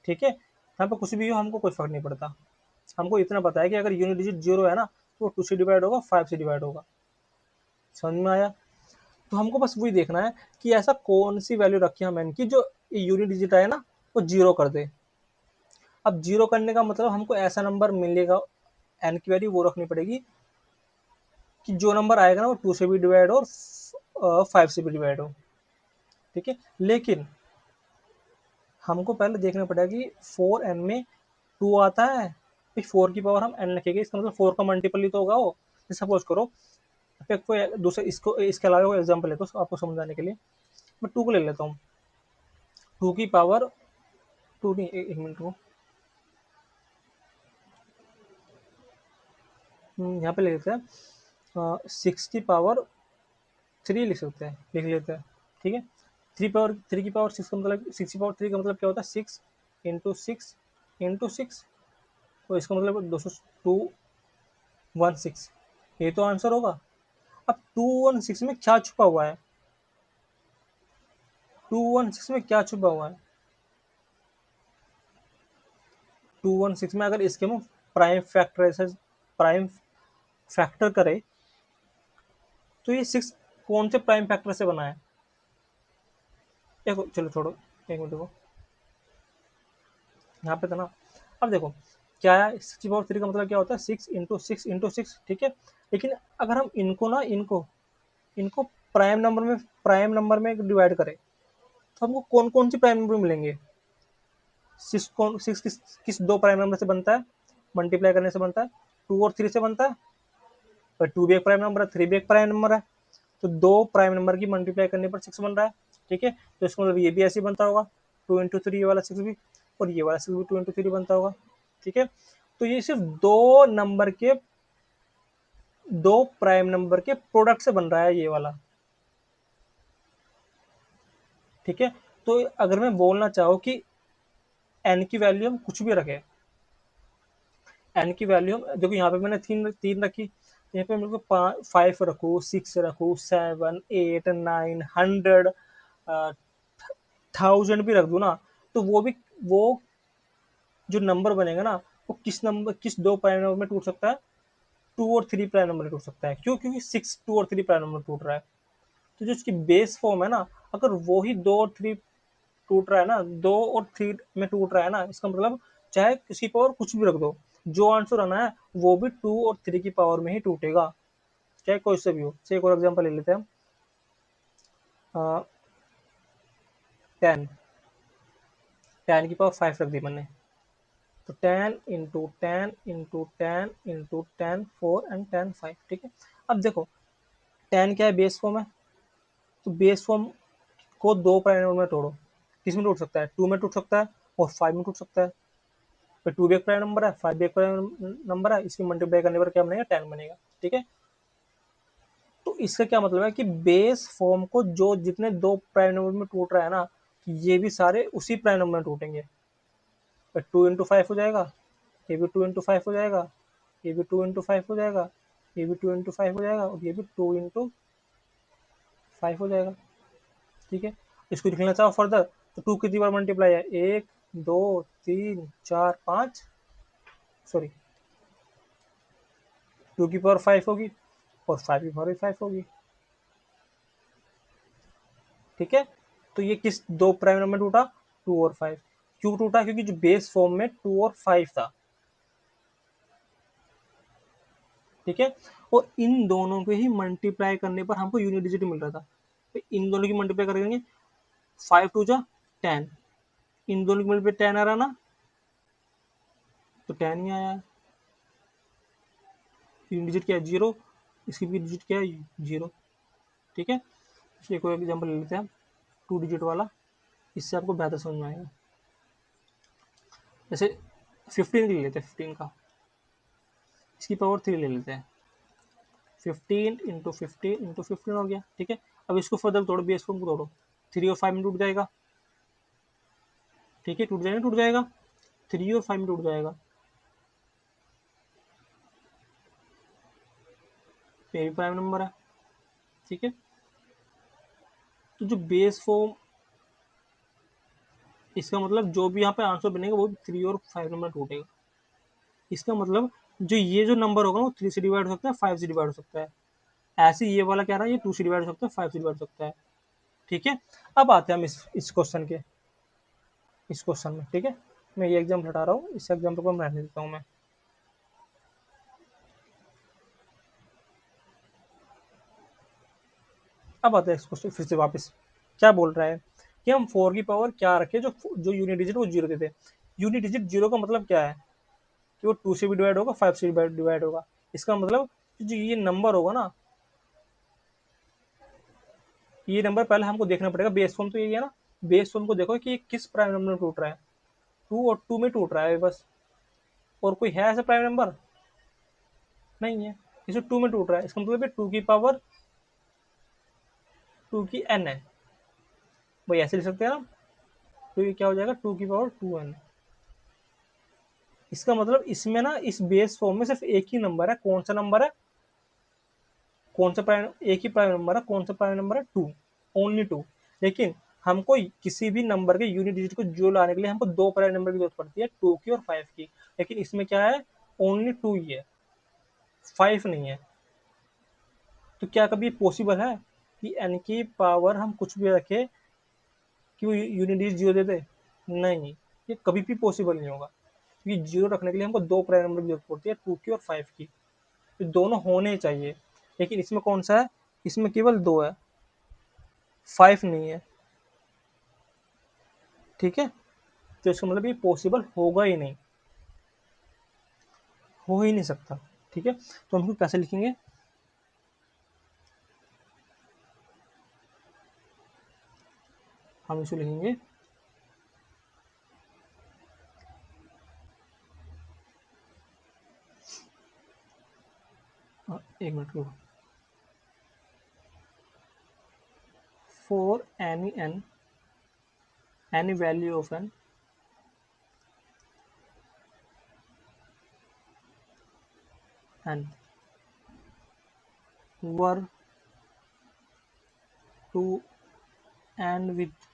ठीक है। यहाँ पे कुछ भी हो हमको कोई फर्क नहीं पड़ता, हमको इतना पता है कि अगर यूनिट डिजिट जीरो है ना, तो टू से डिवाइड होगा, फाइव से डिवाइड होगा। समझ में आया। तो हमको बस वही देखना है कि ऐसा कौन सी वैल्यू रखी हम एन की जो यूनिट डिजिट आए ना वो जीरो कर दे। अब जीरो करने का मतलब हमको ऐसा नंबर मिलेगा, एन की वैल्यू वो रखनी पड़ेगी कि जो नंबर आएगा ना वो 2 से भी डिवाइड हो और 5 से भी डिवाइड हो, ठीक है। लेकिन हमको पहले देखना पड़ेगा कि 4n में 2 आता है, फिर 4 की पावर हम n लिखेंगे, इसका मतलब 4 का मल्टीपल ही तो होगा वो। सपोज करो कोई दूसरे इसको इसके अलावा कोई एग्जाम्पल लेता हूँ आपको समझाने के लिए, मैं 2 को ले लेता हूँ। 2 की पावर 2 नहीं, एक मिनट को यहाँ पे ले लेते हैं 6 की पावर 3 लिख सकते हैं, लिख लेते हैं, ठीक है। 3 की पावर 6 का मतलब 6 की पावर 3 का मतलब क्या होता है, 6 इंटू 6 इंटू 6, तो इसका मतलब 216, ये तो आंसर होगा। अब 216 में क्या छुपा हुआ है, 216 में क्या छुपा हुआ है, 216 में अगर इसके हम प्राइम फैक्टर करें तो ये 6 कौन से प्राइम फैक्टर से बना है, देखो चलो छोड़ो, एक मिनट देखो यहाँ पे था ना। अब देखो क्या है, 6 की पावर 3 का मतलब क्या होता है, 6 इंटू 6 इंटू 6, ठीक है। लेकिन अगर हम इनको ना इनको इनको प्राइम नंबर में डिवाइड करें तो हमको कौन कौन सी प्राइम नंबर मिलेंगे, 6 किस दो प्राइम नंबर से बनता है, मल्टीप्लाई करने से बनता है, 2 और 3 से बनता है। पर 2 भी एक प्राइम नंबर है, 3 भी एक प्राइम नंबर है, तो दो प्राइम नंबर की मल्टीप्लाई करने पर 6 बन रहा है, ठीक है। तो इसका मतलब ये भी ऐसे ही बनता होगा, 2 इंटू 3, ये वाला 6 भी, और ये वाला 6 भी 2 इंटू 3 बनता होगा, ठीक है। तो ये सिर्फ दो प्राइम नंबर के प्रोडक्ट से बन रहा है ये वाला, ठीक है। तो अगर मैं बोलना चाहूँ कि एन की वैल्यू हम कुछ भी रखें, एन की वैल्यू देखो यहाँ पे मैंने तीन तीन रखी, यहाँ पे मेरे को 5 रखूँ, 6 रखूँ, 7, 8, 9, 100, 1000 भी रख दूँ ना, तो वो जो नंबर बनेगा ना, वो किस दो प्राइम नंबर में टूट सकता है, 2 और 3 प्राइम नंबर में टूट सकता है। क्यों, क्योंकि 6 2 और 3 प्राइम नंबर टूट रहा है। तो जो इसकी बेस फॉर्म है ना, अगर वो ही 2 और 3 टूट रहा है ना, 2 और 3 में टूट रहा है ना, इसका मतलब चाहे किसी पावर कुछ भी रख दो, जो आंसर आना है वो भी 2 और 3 की पावर में ही टूटेगा, चाहे कोई से भी हो। से एक और एग्जाम्पल ले लेते हैं हम, 10, 10 की पावर 5 रख दी मैंने, तो 10 इंटू 10 इंटू 10 इंटू 10 4 एंड 10 5, ठीक है। अब देखो 10 क्या है, बेस फॉर्म है, तो बेस फॉर्म को दो प्राइम नंबर में तोड़ो, किस में टूट सकता है, 2 में टूट सकता है और 5 में टूट सकता है। तो 2 भी एक प्राइम नंबर है, 5 भी एक प्राइम नंबर है, इसकी मल्टीप्लाई करने पर क्या बनेगा, 10 बनेगा, ठीक है। तो इसका क्या मतलब है कि बेस फॉर्म को जो जितने दो प्राइम नंबर में टूट रहा है ना, ये भी सारे उसी प्राइम नंबर में टूटेंगे। 2 इंटू 5 हो जाएगा, ये भी 2 इंटू 5 हो जाएगा, ये भी 2 इंटू 5 हो जाएगा, ये भी 2 इंटू 5 हो जाएगा, और ये भी 2 इंटू 5 हो जाएगा, ठीक है। इसको लिखना चाहो फर्दर तो 2 कितनी बार मल्टीप्लाई है, 1, 2, 3, 4, 5, सॉरी 2 की पावर 5 होगी और 5 की पावर 5 होगी, ठीक है। तो ये किस दो प्राइम नंबर में टूटा, 2 और 5। क्यों टूटा, क्योंकि जो बेस फॉर्म में 2 और 5 था, ठीक है। और इन दोनों के ही मल्टीप्लाई करने पर हमको यूनिट डिजिट मिल रहा था, तो इन दोनों की मल्टीप्लाई करेंगे, 5 2 जा 10, इन दोनों की मल्टीप्लाई 10 आ रहा ना, तो 10 ही आया। यूनिट डिजिट क्या है, 0, इसकी भी डिजिट क्या है, 0, ठीक है। इसलिए कोई एग्जाम्पल ले लेते हैं 2 डिजिट वाला, इससे आपको बेहतर समझ में आएगा। जैसे 15 ले लेते हैं, 15 का, इसकी पावर 3 ले लेते हैं, 15 इंटू 15 हो गया, ठीक है। अब इसको फर्दर तोड़ो, बेस फॉर्म को तोड़ो, 3 और 5 में टूट जाएगा, ठीक है, टूट जाएगा 3 और 5 में टूट जाएगा, तो ये भी प्राइम नंबर है, ठीक है। तो जो बेस फॉर्म, इसका मतलब जो भी यहाँ पे आंसर बनेगा वो 3 और 5 नंबर टूटेगा। इसका मतलब जो नंबर होगा वो 3 से डिवाइड हो सकता है, 5 से डिवाइड हो सकता है, ऐसे ये वाला क्या रहा है, ये 2 से डिवाइड हो सकता है, 5 से डिवाइड हो सकता है, ठीक है। अब आते हैं हम इस क्वेश्चन में, ठीक है। मैं ये एग्जाम्पल हटा रहा हूँ, इस एग्जाम्पल को मैं रहने देता हूँ मैं। अब आता है इस क्वेश्चन फिर से वापस, क्या बोल रहा है कि हम 4 की पावर क्या रखें जो जो यूनिट डिजिट वो जीरो देते हैं। यूनिट डिजिट जीरो का मतलब क्या है कि वो 2 से भी डिवाइड होगा, 5 से भी डिवाइड होगा। इसका मतलब जो ये नंबर होगा ना, ये नंबर पहले हमको देखना पड़ेगा, बेस फॉर्म तो यही है ना, बेस फॉर्म को देखो कि ये किस प्राइम नंबर में टूट रहा है, 2 और 2 में टूट रहा है बस। और कोई है ऐसा प्राइम नंबर? नहीं है। इसे 2 में टूट रहा है, इसका मतलब 2 की पावर 2 की n है। भाई ऐसे लिख सकते हैं ना, तो ये क्या हो जाएगा 2 की पावर 2n। इसका मतलब इसमें ना, इस बेस फॉर्म में सिर्फ एक ही नंबर है, कौन सा नंबर है, कौन सा प्राइम, एक ही प्राइम नंबर है, कौन सा प्राइम नंबर है, 2, ओनली 2। लेकिन हमको किसी भी नंबर के यूनिट डिजिट को जो लाने के लिए हमको दो प्राइम नंबर की जरूरत पड़ती है, 2 की और 5 की। लेकिन इसमें क्या है, ओनली 2 ही है, 5 नहीं है। तो क्या कभी पॉसिबल है कि n की पावर हम कुछ भी रखे कि वो यूनिट डिजिट जीरो दे दे? नहीं, ये कभी भी पॉसिबल नहीं होगा, क्योंकि जीरो रखने के लिए हमको दो प्राइम नंबर की जरूरत पड़ती है, 2 की और 5 की। तो दोनों होने ही चाहिए। लेकिन इसमें कौन सा है, इसमें केवल दो है, 5 नहीं है। ठीक है, तो इसका मतलब ये पॉसिबल होगा ही नहीं, हो ही नहीं सकता। ठीक है, तो हम इसको कैसे लिखेंगे, हम इसको लिखेंगे एक मिनट रुको, for any value of n n were to end with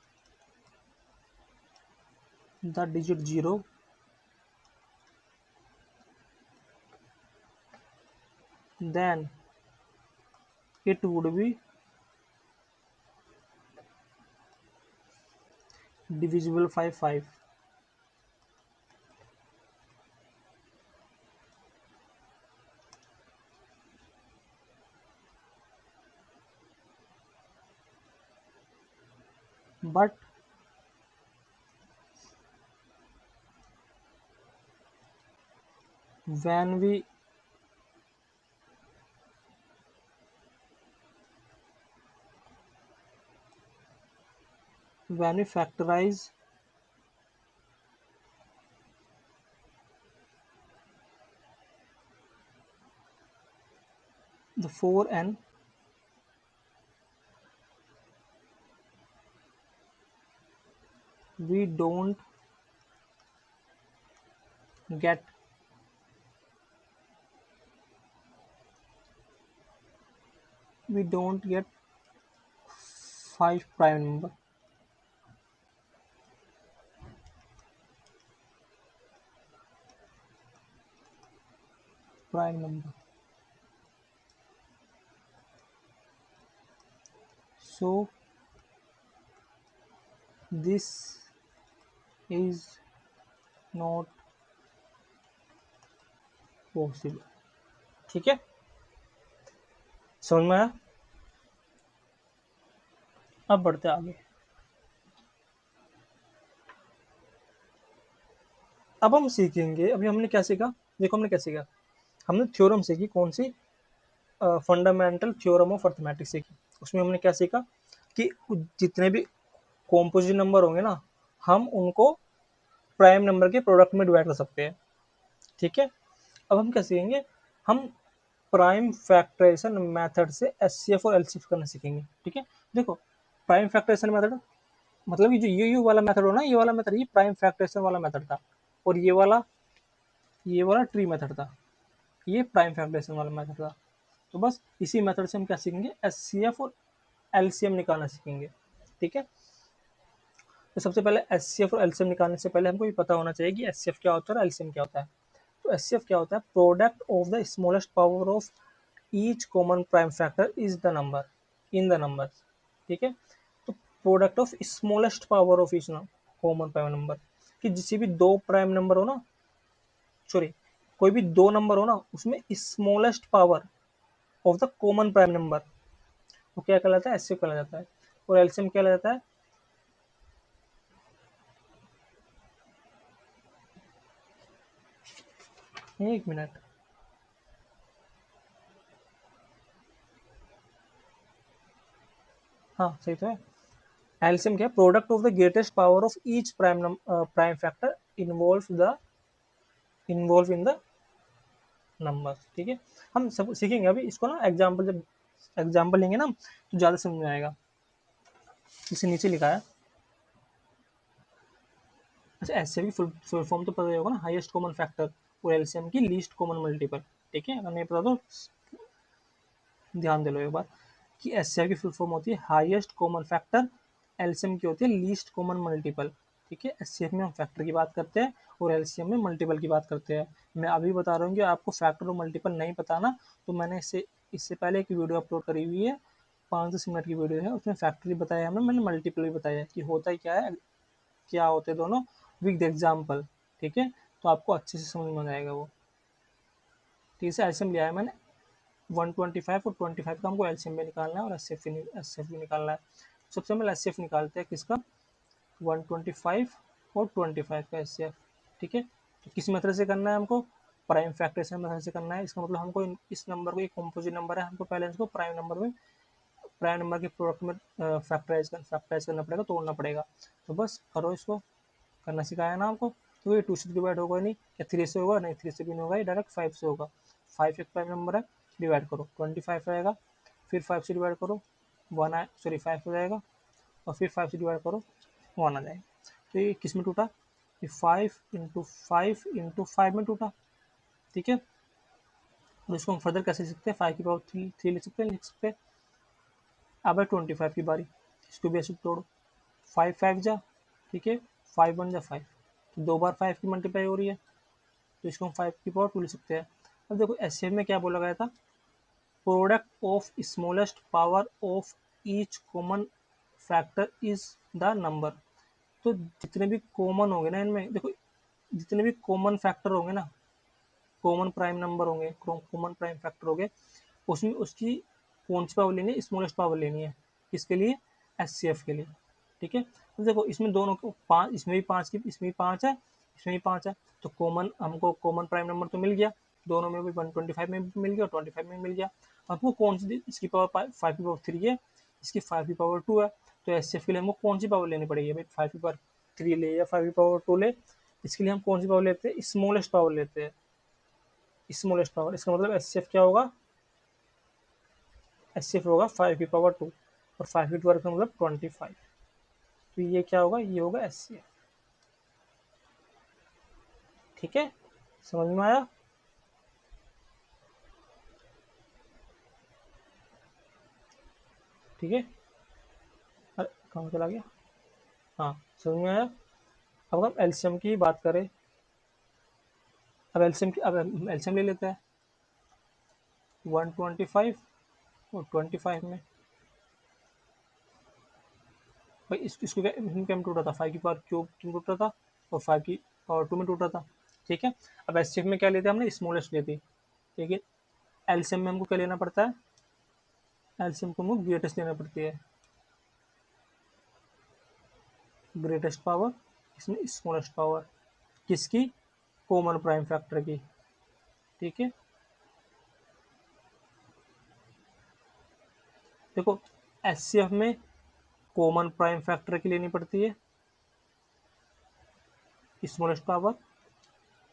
the digit zero, then it would be divisible by 5. But when we factorize the 4n, we don't get we don't get 5 prime number. So this is not possible. ठीक है, समझ में आया? अब बढ़ते आगे। अब हम सीखेंगे, अभी हमने क्या सीखा, देखो हमने क्या सीखा, हमने थ्योरम सीखी, कौन सी, फंडामेंटल थ्योरम ऑफ अर्थमेटिक्स सीखी। उसमें हमने क्या सीखा कि जितने भी कॉम्पोजिट नंबर होंगे ना, हम उनको प्राइम नंबर के प्रोडक्ट में डिवाइड कर सकते हैं। ठीक है, अब हम क्या सीखेंगे, हम प्राइम फैक्टराइजेशन मेथड से एचसीएफ और एलसीएफ करना सीखेंगे। ठीक है, देखो प्राइम फैक्टराइजेशन मेथड मतलब ये जो यू वाला मेथड हो ना, ये वाला मेथड, ये प्राइम फैक्टराइजेशन वाला मेथड था, और ये वाला ट्री मेथड था, ये प्राइम फैक्टराइजेशन वाला मेथड था। तो बस इसी मेथड से हम क्या सीखेंगे, एचसीएफ और एलसीएम निकालना सीखेंगे। ठीक है, तो सबसे पहले एचसीएफ और एलसीएम निकालने से पहले हमको ये पता होना चाहिए कि एचसीएफ क्या होता है और एलसीएम क्या होता है। तो एचसीएफ क्या होता है, product of the smallest power of each common prime factor is the number in the number. ठीक है, तो product of smallest power of each common prime number, कि जिसे भी दो प्राइम नंबर हो ना, सॉरी, कोई भी दो नंबर हो ना, उसमें smallest power of the common prime number, वो क्या कहलाता है, एचसीएफ कहला जाता है। और एलसीएम क्या कहलाता है, एक मिनट, हाँ सही तो है। एलसीएम क्या है, product of the greatest power of each prime factor involve in the number. ठीक है, हम सब सीखेंगे अभी इसको ना, एग्जाम्पल जब एग्जाम्पल लेंगे ना तो ज़्यादा समझ में आएगा। इसे नीचे लिखा है, अच्छा एचसीएफ की फुल फॉर्म तो पता ही होगा ना, हाईएस्ट कॉमन फैक्टर, और एलसीएम की लीस्ट कॉमन मल्टीपल। ठीक है, अगर नहीं पता तो ध्यान दे लो एक बार, कि एचसीएफ की फुल फॉर्म होती है हाईएस्ट कॉमन फैक्टर, एलसीएम की होती है लीस्ट कॉमन मल्टीपल। ठीक है, एचसीएफ में हम फैक्टर की बात करते हैं और एलसीएम में मल्टीपल की बात करते हैं। मैं अभी बता रहा हूँ कि आपको फैक्टर और मल्टीपल नहीं पता ना, तो मैंने इससे पहले एक वीडियो अपलोड करी हुई है, 5-10 मिनट की वीडियो है, उसमें फैक्टर भी बताया है, मैंने मल्टीपल भी बताया है कि होता ही क्या है, क्या होते हैं दोनों, विद एग्जाम्पल। ठीक है, तो आपको अच्छे से समझ में आएगा वो। ठीक है, एलसीएम लिया है मैंने 125 और 25 का हमको एलसीएम भी निकालना है और एचसीएफ भी निकालना है। सबसे पहले एचसीएफ निकालते हैं किसका, 125 और 25 का एचसीएफ। ठीक है, तो किस मेथड से करना है हमको, प्राइम फैक्टराइजेशन मेथड से करना है। इसका मतलब हमको इस नंबर को, एक कॉम्पोजिट नंबर है, हमको पहले इसको प्राइम नंबर के प्रोडक्ट में फैक्टराइज करना पड़ेगा, तोड़ना पड़ेगा। तो बस करो, इसको करना सिखाया ना आपको। तो ये 2 से डिवाइड होगा नहीं, या 3 से होगा नहीं, 3 से भी नहीं होगा, ये डायरेक्ट 5 से होगा। 5 एक प्राइम नंबर है, डिवाइड करो 25 रहेगा, फिर 5 से डिवाइड करो 1 आए, सॉरी 5 हो जाएगा, और फिर 5 से डिवाइड करो 1 आ जाएगा। तो ये किस में टूटा, ये 5 में टूटा। ठीक है, और इसको हम फर्दर कैसे लिख सकते हैं, 5 की पावर 3 लिख सकते हैं। अब है 25 की बारी, इसको भी ऐसे तोड़ो, 5 5 जा, ठीक है, 5 1 जा 5, तो 2 बार 5 की मल्टीप्लाई हो रही है, तो इसको हम 5 की पावर 2 लिख सकते हैं। अब देखो एचसीएफ में क्या बोला गया था, product of smallest power of each common factor is the number. तो जितने भी कॉमन होंगे ना इनमें, देखो जितने भी कॉमन फैक्टर होंगे ना, कॉमन प्राइम नंबर होंगे, कॉमन प्राइम फैक्टर होंगे, उसमें उसकी कौन सी पावर लेनी है, स्मॉलेस्ट पावर लेनी है, किसके लिए, एचसीएफ के लिए। ठीक है, तो देखो इसमें दोनों को 5, इसमें भी 5 की, इसमें भी 5 है, इसमें भी 5 है, तो कॉमन हमको कॉमन प्राइम नंबर तो मिल गया, दोनों में भी 125 में भी मिल गया और 25 में मिल गया। हमको कौन सी, इसकी पावर 5 की पावर 3 है, इसकी 5 की पावर 2 है, तो एचसीएफ के लिए हमको कौन सी पावर लेनी पड़ेगी भाई, 5 की पावर 3 ले या 5 की पावर 2 ले, इसके लिए हम कौन सी पावर लेते हैं, स्मॉलेस्ट पावर लेते हैं, स्मॉलेस्ट पावर। इसका मतलब एचसीएफ क्या होगा, एचसीएफ होगा 5 की पावर 2, और 5 की पावर का मतलब 25, तो ये क्या होगा, ये होगा एचसीएफ। ठीक है, समझ में आया। ठीक है, अरे कहाँ चला गया, हाँ समझ में आया। अब हम एलसीएम की बात करें, अब एलसीएम ले लेते हैं 125 और 25 में। भाई इसको क्या में टूटा था, 5 की पावर क्यूब में टूटा था, और 5 की पावर 2 में टूटा था। ठीक है, अब एचसीएफ में क्या लेते हैं, हमने स्मॉलेस्ट लेते, लेकिन एलसीएम में हमको क्या लेना पड़ता है, एलसीएम को हमको ग्रेटेस्ट लेना पड़ती है, ग्रेटेस्ट पावर, इसमें स्मॉलेस्ट पावर, किसकी, कॉमन प्राइम फैक्टर की। ठीक है, देखो एचसीएफ में कॉमन प्राइम फैक्टर की लेनी पड़ती है स्मॉलेस्ट पावर,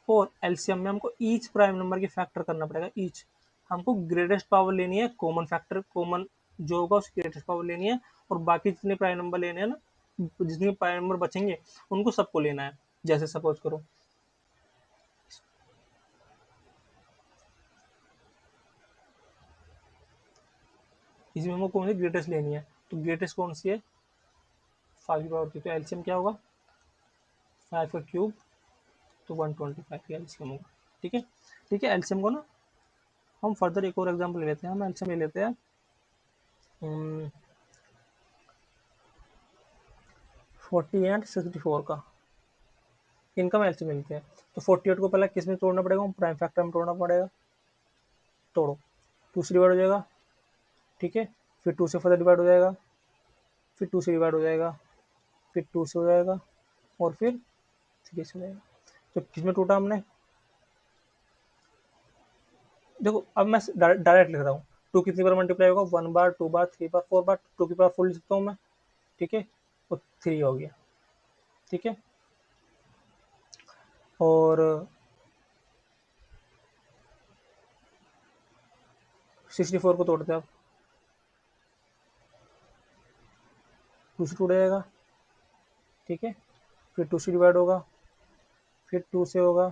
और एलसीएम में हमको ईच प्राइम नंबर की फैक्टर करना पड़ेगा, ईच, हमको ग्रेटेस्ट पावर लेनी है, कॉमन फैक्टर, कॉमन जो होगा उसकी ग्रेटेस्ट पावर लेनी है, और बाकी जितने प्राइम नंबर लेने हैं ना, जितने प्राइम नंबर बचेंगे उनको सबको लेना है। जैसे सपोज करो, इसमें हमको कौन सी ग्रेटेस्ट लेनी है, तो ग्रेटेस्ट कौन सी है, 5 की पावर 3, तो एलसीएम क्या होगा, 5 का क्यूब, तो 125 का एलसीएम होगा। ठीक है, ठीक है, एलसीएम को ना हम फर्दर एक और एग्जाम्पल ले लेते हैं, हम एलसीएम ले लेते हैं 40 एंड 64 का। इनका एलसीएम मिलते हैं। तो 48 को पहले किस में तोड़ना पड़ेगा, प्राइम फैक्टर में तोड़ना पड़ेगा। तोड़ो, 2 से डिवाइड हो जाएगा, ठीक है, फिर 2 से फर्दर डिवाइड हो जाएगा, फिर 2 से डिवाइड हो जाएगा, फिर 2 से हो जाएगा, और फिर 3 से हो जाएगा। तो किस में टूटा हमने, देखो अब मैं डायरेक्ट लिख रहा हूँ। 2 कितनी बार मल्टीप्लाई होगा, 1 बार, 2 बार, 3 बार, 4 बार, 2 की पावर 4 लिख सकता हूँ मैं, ठीक है, और 3 हो गया, ठीक है। और 64 को तोड़ते हैं आप, 2 से टूट जाएगा, ठीक है, फिर 2 से डिवाइड होगा, फिर 2 से होगा,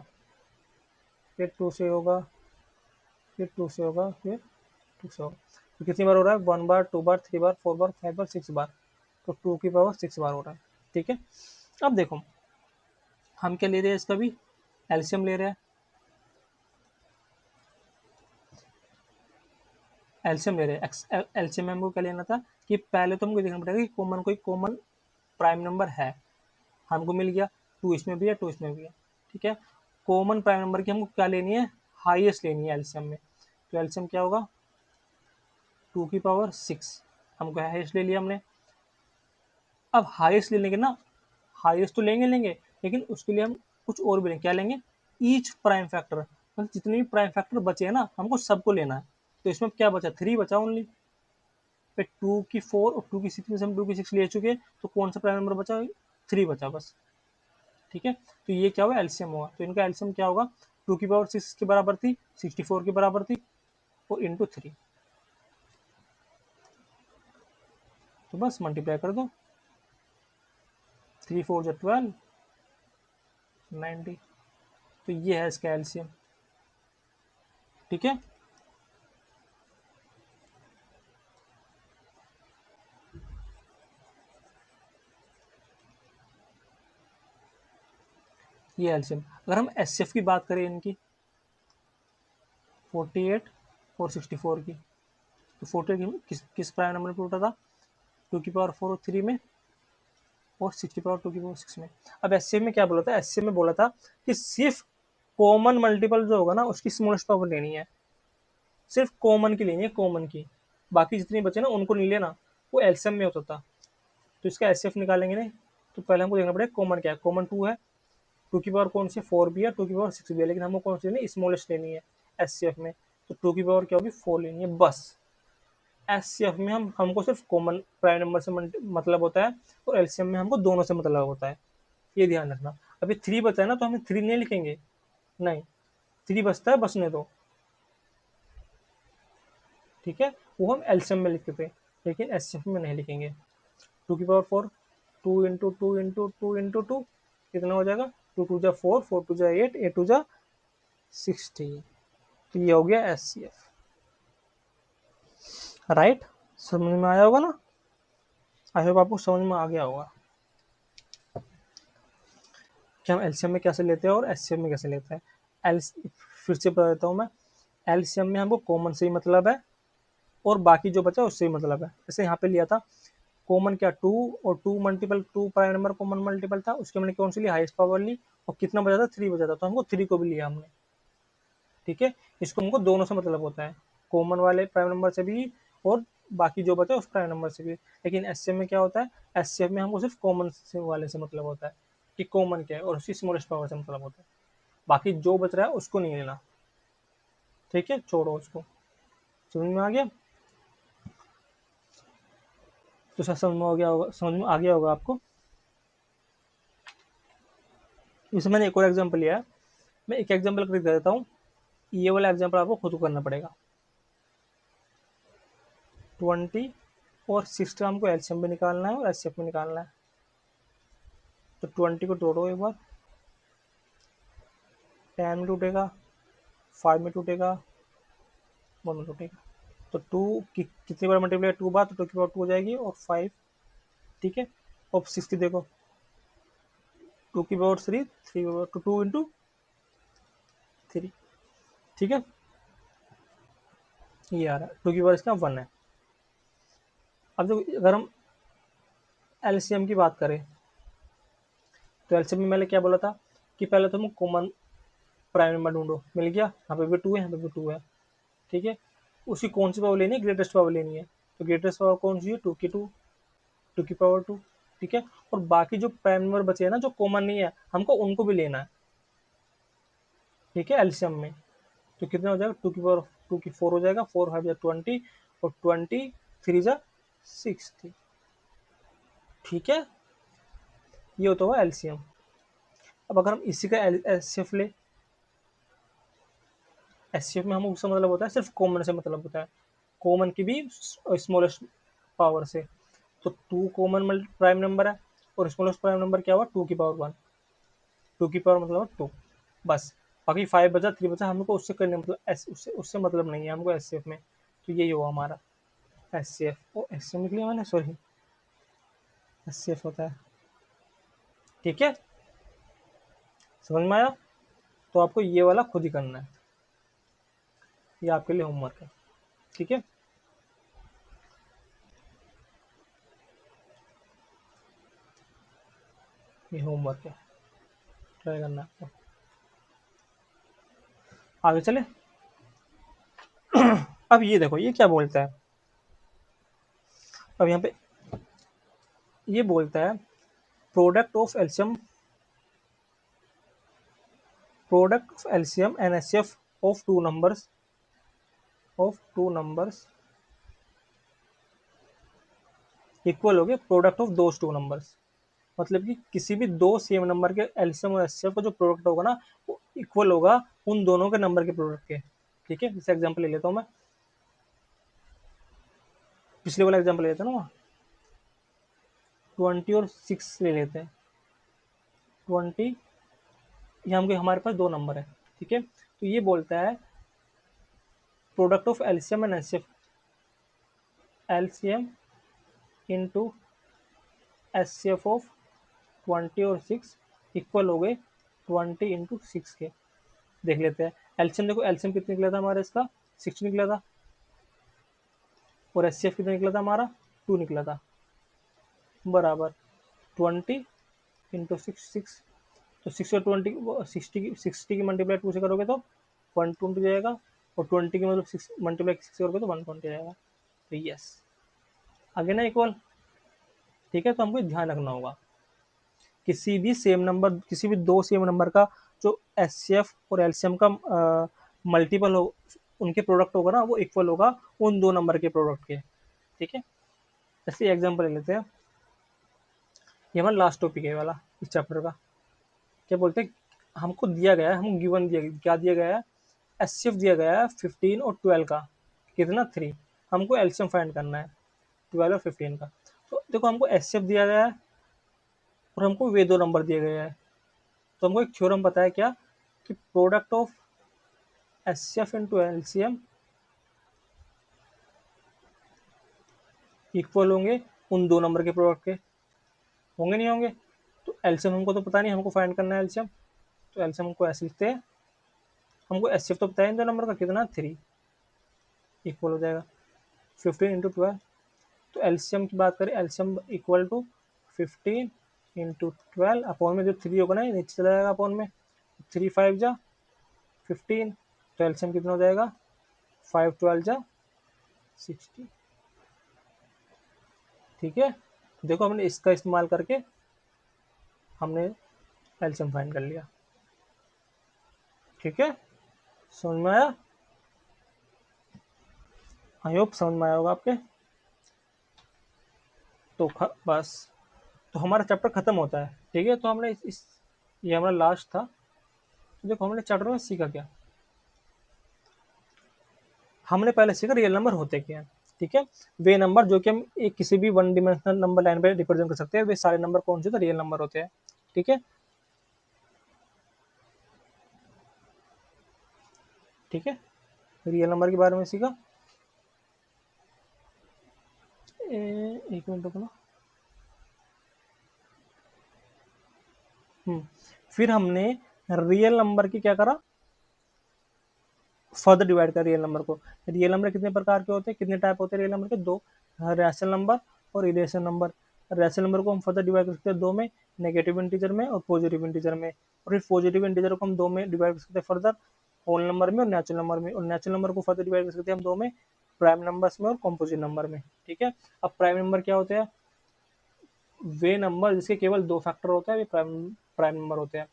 फिर 2 से होगा, फिर 2 से होगा, फिर 2 से होगा। तो कितनी बार हो रहा है, 1 बार, 2 बार, 3 बार, 4 बार, 5 बार, 6 बार। तो 2 की पावर 6 बार हो रहा है, ठीक है। अब देखो हम क्या ले रहे हैं, इसका भी एलसीएम ले रहे हैं, एलसीएम ले रहे हैं। एलसीएम में हमको क्या लेना था कि पहले तो हमको देखना पड़ेगा कि कोई कॉमन प्राइम नंबर है, हमको मिल गया, 2 इसमें भी है, 2 इसमें भी है, ठीक है। कॉमन प्राइम नंबर की हमको क्या लेनी है, हाईएस्ट लेनी है एलसीएम में। तो एलसीएम क्या होगा, 2 की पावर 6, हमको हाईएस्ट ले लिया हमने। अब हाईएस्ट ले लेंगे ना, हाईएस्ट तो लेंगे, लेकिन उसके लिए हम कुछ और भी लेंगे, क्या लेंगे, ईच प्राइम फैक्टर, मतलब जितने भी प्राइम फैक्टर बचे हैं ना, हमको सबको लेना है। तो इसमें क्या बचा, 3 बचा ओनली। फिर 2 की 4 और 2 की 6 में से हम 2 की 6 ले चुके हैं, तो कौन सा प्राइम नंबर बचा, 3 बचा बस, ठीक है। तो ये क्या हुआ, एलसीएम हुआ। तो इनका एलसीएम क्या होगा, 2 की पावर 6 के बराबर थी, 64 के बराबर थी, और इंटू 3। तो बस मल्टीप्लाई कर दो, 3 4 जो 12, 90। तो ये है इसका एलसीएम, ठीक है। ये एलसीएम। अगर हम एचसीएफ की बात करें इनकी, 48 और 64 की, तो 48 किस प्राइम नंबर पे उठा था, 2 की पावर 4 और 3 में, और 6 की पावर 2 की पावर 6 में। अब एचसीएफ में क्या बोला था, एचसीएफ में बोला था कि सिर्फ कॉमन मल्टीपल जो होगा ना, उसकी स्मॉलेस्ट पावर लेनी है, सिर्फ कॉमन की लेनी है, कॉमन की, बाकी जितने बचे ना उनको नहीं लेना, वो एलसीएम में होता था। तो इसका एचसीएफ निकालेंगे नहीं, तो पहले हमको देखना पड़ेगा कॉमन क्या है, कॉमन 2 है, 2 की पावर कौन सी, 4 भी है, 2 की पावर 6 भी है, लेकिन हमको कौन सी लेनी है, स्मॉलेस्ट लेनी है एचसीएफ में। तो 2 की पावर क्या होगी, 4 लेनी है बस। एचसीएफ में हमको सिर्फ कॉमन प्राइम नंबर से मतलब होता है, और एलसीएम में हमको दोनों से मतलब होता है, ये ध्यान रखना। अभी 3 बचा है ना, तो हमें 3 नहीं लिखेंगे, नहीं, 3 बचता है, बचने दो, ठीक है, वो हम एलसीएम में लिखते थे, लेकिन एचसीएफ में नहीं लिखेंगे। 2 की पावर 4, 2 इंटू 2 इंटू 2 इंटू 2 कितना हो जाएगा, 2 2 जा 4, 4 2 जा 8, 8 2 जा 16। तो ये हो गया एचसीएफ, राइट। समझ में आया होगा ना, आई होप आपको समझ में आ गया होगा कि हम एलसीएम में कैसे लेते हैं और एचसीएफ में कैसे लेते हैं। एल फिर से बता देता हूँ मैं, एलसीएम में हमको कॉमन से ही मतलब है, और बाकी जो बचा उससे ही मतलब है। जैसे यहाँ पे लिया था कॉमन क्या, 2, और 2 multiple 2 prime number common multiple था, उसके हमने कौन सी ली, हाईएस्ट पावर ली, और कितना बचा था, 3 बचा था, तो हमको 3 को भी लिया हमने, ठीक है। इसको हमको दोनों से मतलब होता है, कॉमन वाले प्राइम नंबर से भी, और बाकी जो बचा उस प्राइम नंबर से भी। लेकिन एचसीएफ में क्या होता है, एचसीएफ में हमको सिर्फ कॉमन से वाले से मतलब होता है कि कॉमन क्या है, और उसकी स्मॉलेस्ट पावर से मतलब होता है, बाकी जो बच रहा है उसको नहीं लेना, ठीक है, छोड़ो उसको। समझ में आ गया, तो सर समझ में आ गया होगा, समझ में आ गया होगा आपको। इसमें मैंने एक और एग्जाम्पल लिया है, मैं एक एग्जाम्पल करके दे देता हूँ, ये वाला एग्जाम्पल आपको खुद को करना पड़ेगा। 20 और 6 का हमको एलसीएम में निकालना है और एचसीएफ में निकालना है। तो 20 को तोड़ो एक बार, 10 में टूटेगा, 5 में टूटेगा, 1 में टूटेगा। तो 2 कितनी बार मल्टीप्लाई, 2 बार, तो 2 की पावर 2 हो जाएगी, और 5, ठीक है। और 6 की देखो, 2 की पावर 3, 3 की पावर 2 इंटू 3, ठीक है, ये आ रहा है, 2 की पावर इसका 1 है। अब देखो अगर हम एलसीएम की बात करें, तो एलसीएम में मैंने क्या बोला था, कि पहले तुम कॉमन प्राइम नंबर ढूंढो, मिल गया, यहाँ पे भी 2 है, यहाँ पे भी 2 है, ठीक है। उसकी कौन सी पावर लेनी है, ग्रेटेस्ट पावर लेनी है, तो ग्रेटेस्ट पावर कौन सी है, 2 की 2, 2 की पावर 2, ठीक है। और बाकी जो प्राइम नंबर बचे हैं ना जो कॉमन नहीं है, हमको उनको भी लेना है, ठीक है, एलसीएम में। तो कितना हो जाएगा, 2 की पावर 2 की 4 हो जाएगा, 4 5 जा 20, और 20 3 जा 60, ठीक है। ये होता हुआ एलसीएम। अब अगर हम इसी का एचसीएफ ले, एचसीएफ में हम उसका मतलब होता है सिर्फ कॉमन से मतलब होता है, कॉमन की भी स्मॉलेस्ट पावर से। तो 2 कॉमन प्राइम नंबर है, और स्मॉलेस्ट प्राइम नंबर क्या हुआ, 2 की पावर 1, 2 की पावर मतलब 2, बस। बाकी 5 बचा, 3 बचा, हमको उससे करने मतलब उससे उससे मतलब नहीं है हमको एचसीएफ में। तो यही हुआ हमारा एचसीएफ। ओ एचसीएफ निकली मैंने, सॉरी, एचसीएफ होता है, ठीक है, समझ में आया। तो आपको ये वाला खुद ही करना है, ये आपके लिए होमवर्क है, ठीक है। ये होमवर्क है, ट्राई करना है आपको। आगे चले। अब ये देखो ये क्या बोलता है, अब यहाँ पे ये बोलता है product of LCM, product of LCM and HCF of two numbers equal हो गए product of those two numbers. मतलब कि किसी भी दो सेम नंबर के एलसीएम और एचसीएफ का जो प्रोडक्ट होगा ना, वो इक्वल होगा उन दोनों के नंबर के प्रोडक्ट के, ठीक है। जैसे एग्जांपल ले लेता हूँ मैं, पिछले वाला एग्जांपल ले लेते हैं ना, 20 और 6 ले लेते हैं। 20, ये हमके हमारे पास दो नंबर है, ठीक है। तो ये बोलता है product of LCM and HCF, LCM into HCF of 20 और 6 इक्वल हो गए 20 इंटू 6 के। देख लेते हैं एलसीएम, देखो एलसीएम कितना निकला था हमारा, इसका 6 निकला था, और एचसीएफ कितना निकला था हमारा, 2 निकला था, बराबर 20 इंटू 6, तो 6 और 20, 60 की मल्टीप्लाई 2 से करोगे तो 120 जाएगा, और 20 की मतलब 6 मल्टीप्लाई 6 से करोगे तो 120 जाएगा। तो यस, आगे ना इक्वल, ठीक है। तो हमको ध्यान रखना होगा किसी भी सेम नंबर, किसी भी दो सेम नंबर का जो एचसीएफ और एलसीएम का मल्टीपल हो, उनके प्रोडक्ट होगा ना, वो इक्वल होगा उन दो नंबर के प्रोडक्ट के, ठीक है। जैसे एग्जांपल ले लेते हैं, ये हमारा लास्ट टॉपिक है वाला इस चैप्टर का। क्या बोलते हैं, हमको दिया गया है, हम गिवन दिया, क्या दिया गया है, एचसीएफ दिया गया है 15 और 12 का, कितना 3, हमको एलसीएम फाइंड करना है 12 और 15 का। तो देखो हमको एचसीएफ दिया गया है और हमको वे दो नंबर दिए गए हैं, तो हमको एक थ्योरम पता है क्या, कि product of HCF into LCM equal होंगे उन दो नंबर के प्रोडक्ट के, होंगे नहीं होंगे। तो एलसीएम हमको तो पता नहीं, हमको फाइंड करना है एलसीएम, तो एलसीएम हमको ऐसे लिखते हैं, हमको एचसीएफ तो पता है इन दो नंबर का कितना 3, इक्वल हो जाएगा 15 इंटू 12। तो एलसीएम की बात करें, LCM equal to 15 into 12, upon में जो 3 होगा ना ये नीचे चला जाएगा अपॉन में, 3 5 जा 15, तो एलसीएम कितना हो जाएगा 5 12 जा 60, ठीक है। देखो हमने इसका इस्तेमाल करके हमने एलसीएम फाइंड कर लिया, ठीक है। समझ में आया, आई होप समझ में आया होगा आपके। तो बस, तो हमारा चैप्टर खत्म होता है, ठीक है। तो हमने ये हमारा लास्ट था। तो देखो हमने चैप्टर में सीखा क्या, हमने पहले सीखा रियल नंबर होते क्या हैं, ठीक है। वे नंबर जो कि हम एक किसी भी वन डिमेंशनल नंबर लाइन पे रिप्रेजेंट कर सकते हैं, वे सारे नंबर कौन से थे, रियल नंबर होते हैं, ठीक है, ठीक है। रियल नंबर के बारे में सीखा। एक मिनट रुकना। फिर हमने रियल नंबर की क्या करा, फर्दर डिवाइड कर रियल नंबर को। रियल नंबर कितने प्रकार के होते हैं, कितने टाइप होते हैं रियल नंबर के, दो, रैशनल नंबर और इरेशनल नंबर। रैशनल नंबर को हम फर्दर डिवाइड कर सकते हैं दो में, नेगेटिव इंटीजर में और पॉजिटिव इंटीजर में, और फिर पॉजिटिव इंटीजर को हम दो में डिवाइड कर सकते हैं फर्दर, होल नंबर में और नेचुरल नंबर में, और नेचुरल नंबर को फर्दर डिवाइड कर सकते हैं हम दो में, प्राइम नंबर्स में और कॉम्पोजिट नंबर में। ठीक है, अब प्राइम नंबर क्या होते हैं? वे नंबर जिसके केवल दो फैक्टर होते हैं वे प्राइम प्राइम नंबर होते हैं।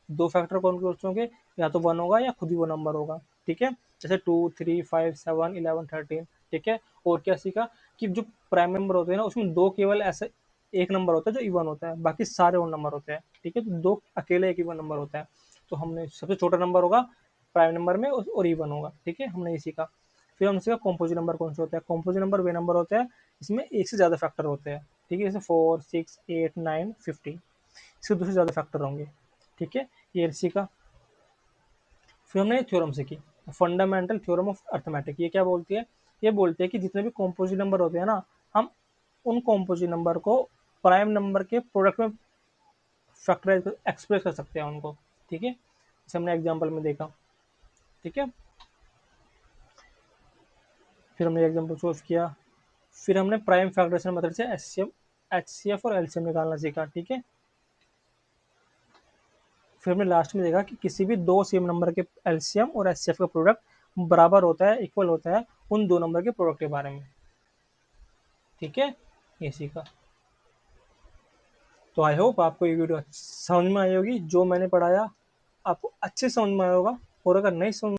दो फैक्टर कौन कौन से होंगे? या तो वन होगा या खुद ही वो नंबर होगा। ठीक है, जैसे 2, 3, 5, 7, 11, 13। ठीक है, और क्या सीखा कि जो प्राइम नंबर होते हैं ना उसमें दो केवल ऐसे एक नंबर होता है जो इवन होता है, बाकी सारे और नंबर होते हैं। ठीक है, तो दो अकेले एक इवन नंबर होता है। तो हमने सबसे छोटा नंबर होगा प्राइम नंबर में और इवन होगा। ठीक है, हमने ये सीखा। फिर हमने सीखा कॉम्पोजिट नंबर कौन से होता है। कॉम्पोजिट नंबर वे नंबर होते हैं इसमें एक से ज़्यादा फैक्टर होते हैं। ठीक है, जैसे 4, 6, 8, 9, 50, इसके दो से ज़्यादा फैक्टर होंगे। ठीक है, ये सीखा। फिर हमने थ्योरम सीखी, फंडामेंटल थ्योरम ऑफ अर्थमेटिक। ये क्या बोलती है? ये बोलती है कि जितने भी कॉम्पोजिट नंबर होते हैं ना, हम उन कॉम्पोजिट नंबर को प्राइम नंबर के प्रोडक्ट में फैक्टराइज एक्सप्रेस कर सकते हैं उनको। ठीक है, जैसे हमने एग्जाम्पल में देखा। ठीक है, फिर हमने एग्जाम्पल सोल्व किया। फिर हमने प्राइम फैक्टराइजेशन मेथड से एचसीएफ और एलसीएम निकालना सीखा। ठीक है, फिर हमने लास्ट में देखा कि किसी भी दो सेम नंबर के एलसीएम और एचसीएफ का प्रोडक्ट बराबर होता है, इक्वल होता है उन दो नंबर के प्रोडक्ट के बारे में। ठीक है, ये सीखा। तो आई होप आपको ये वीडियो समझ में आई होगी। जो मैंने पढ़ाया आपको अच्छे समझ में आया होगा, और अगर नहीं समझ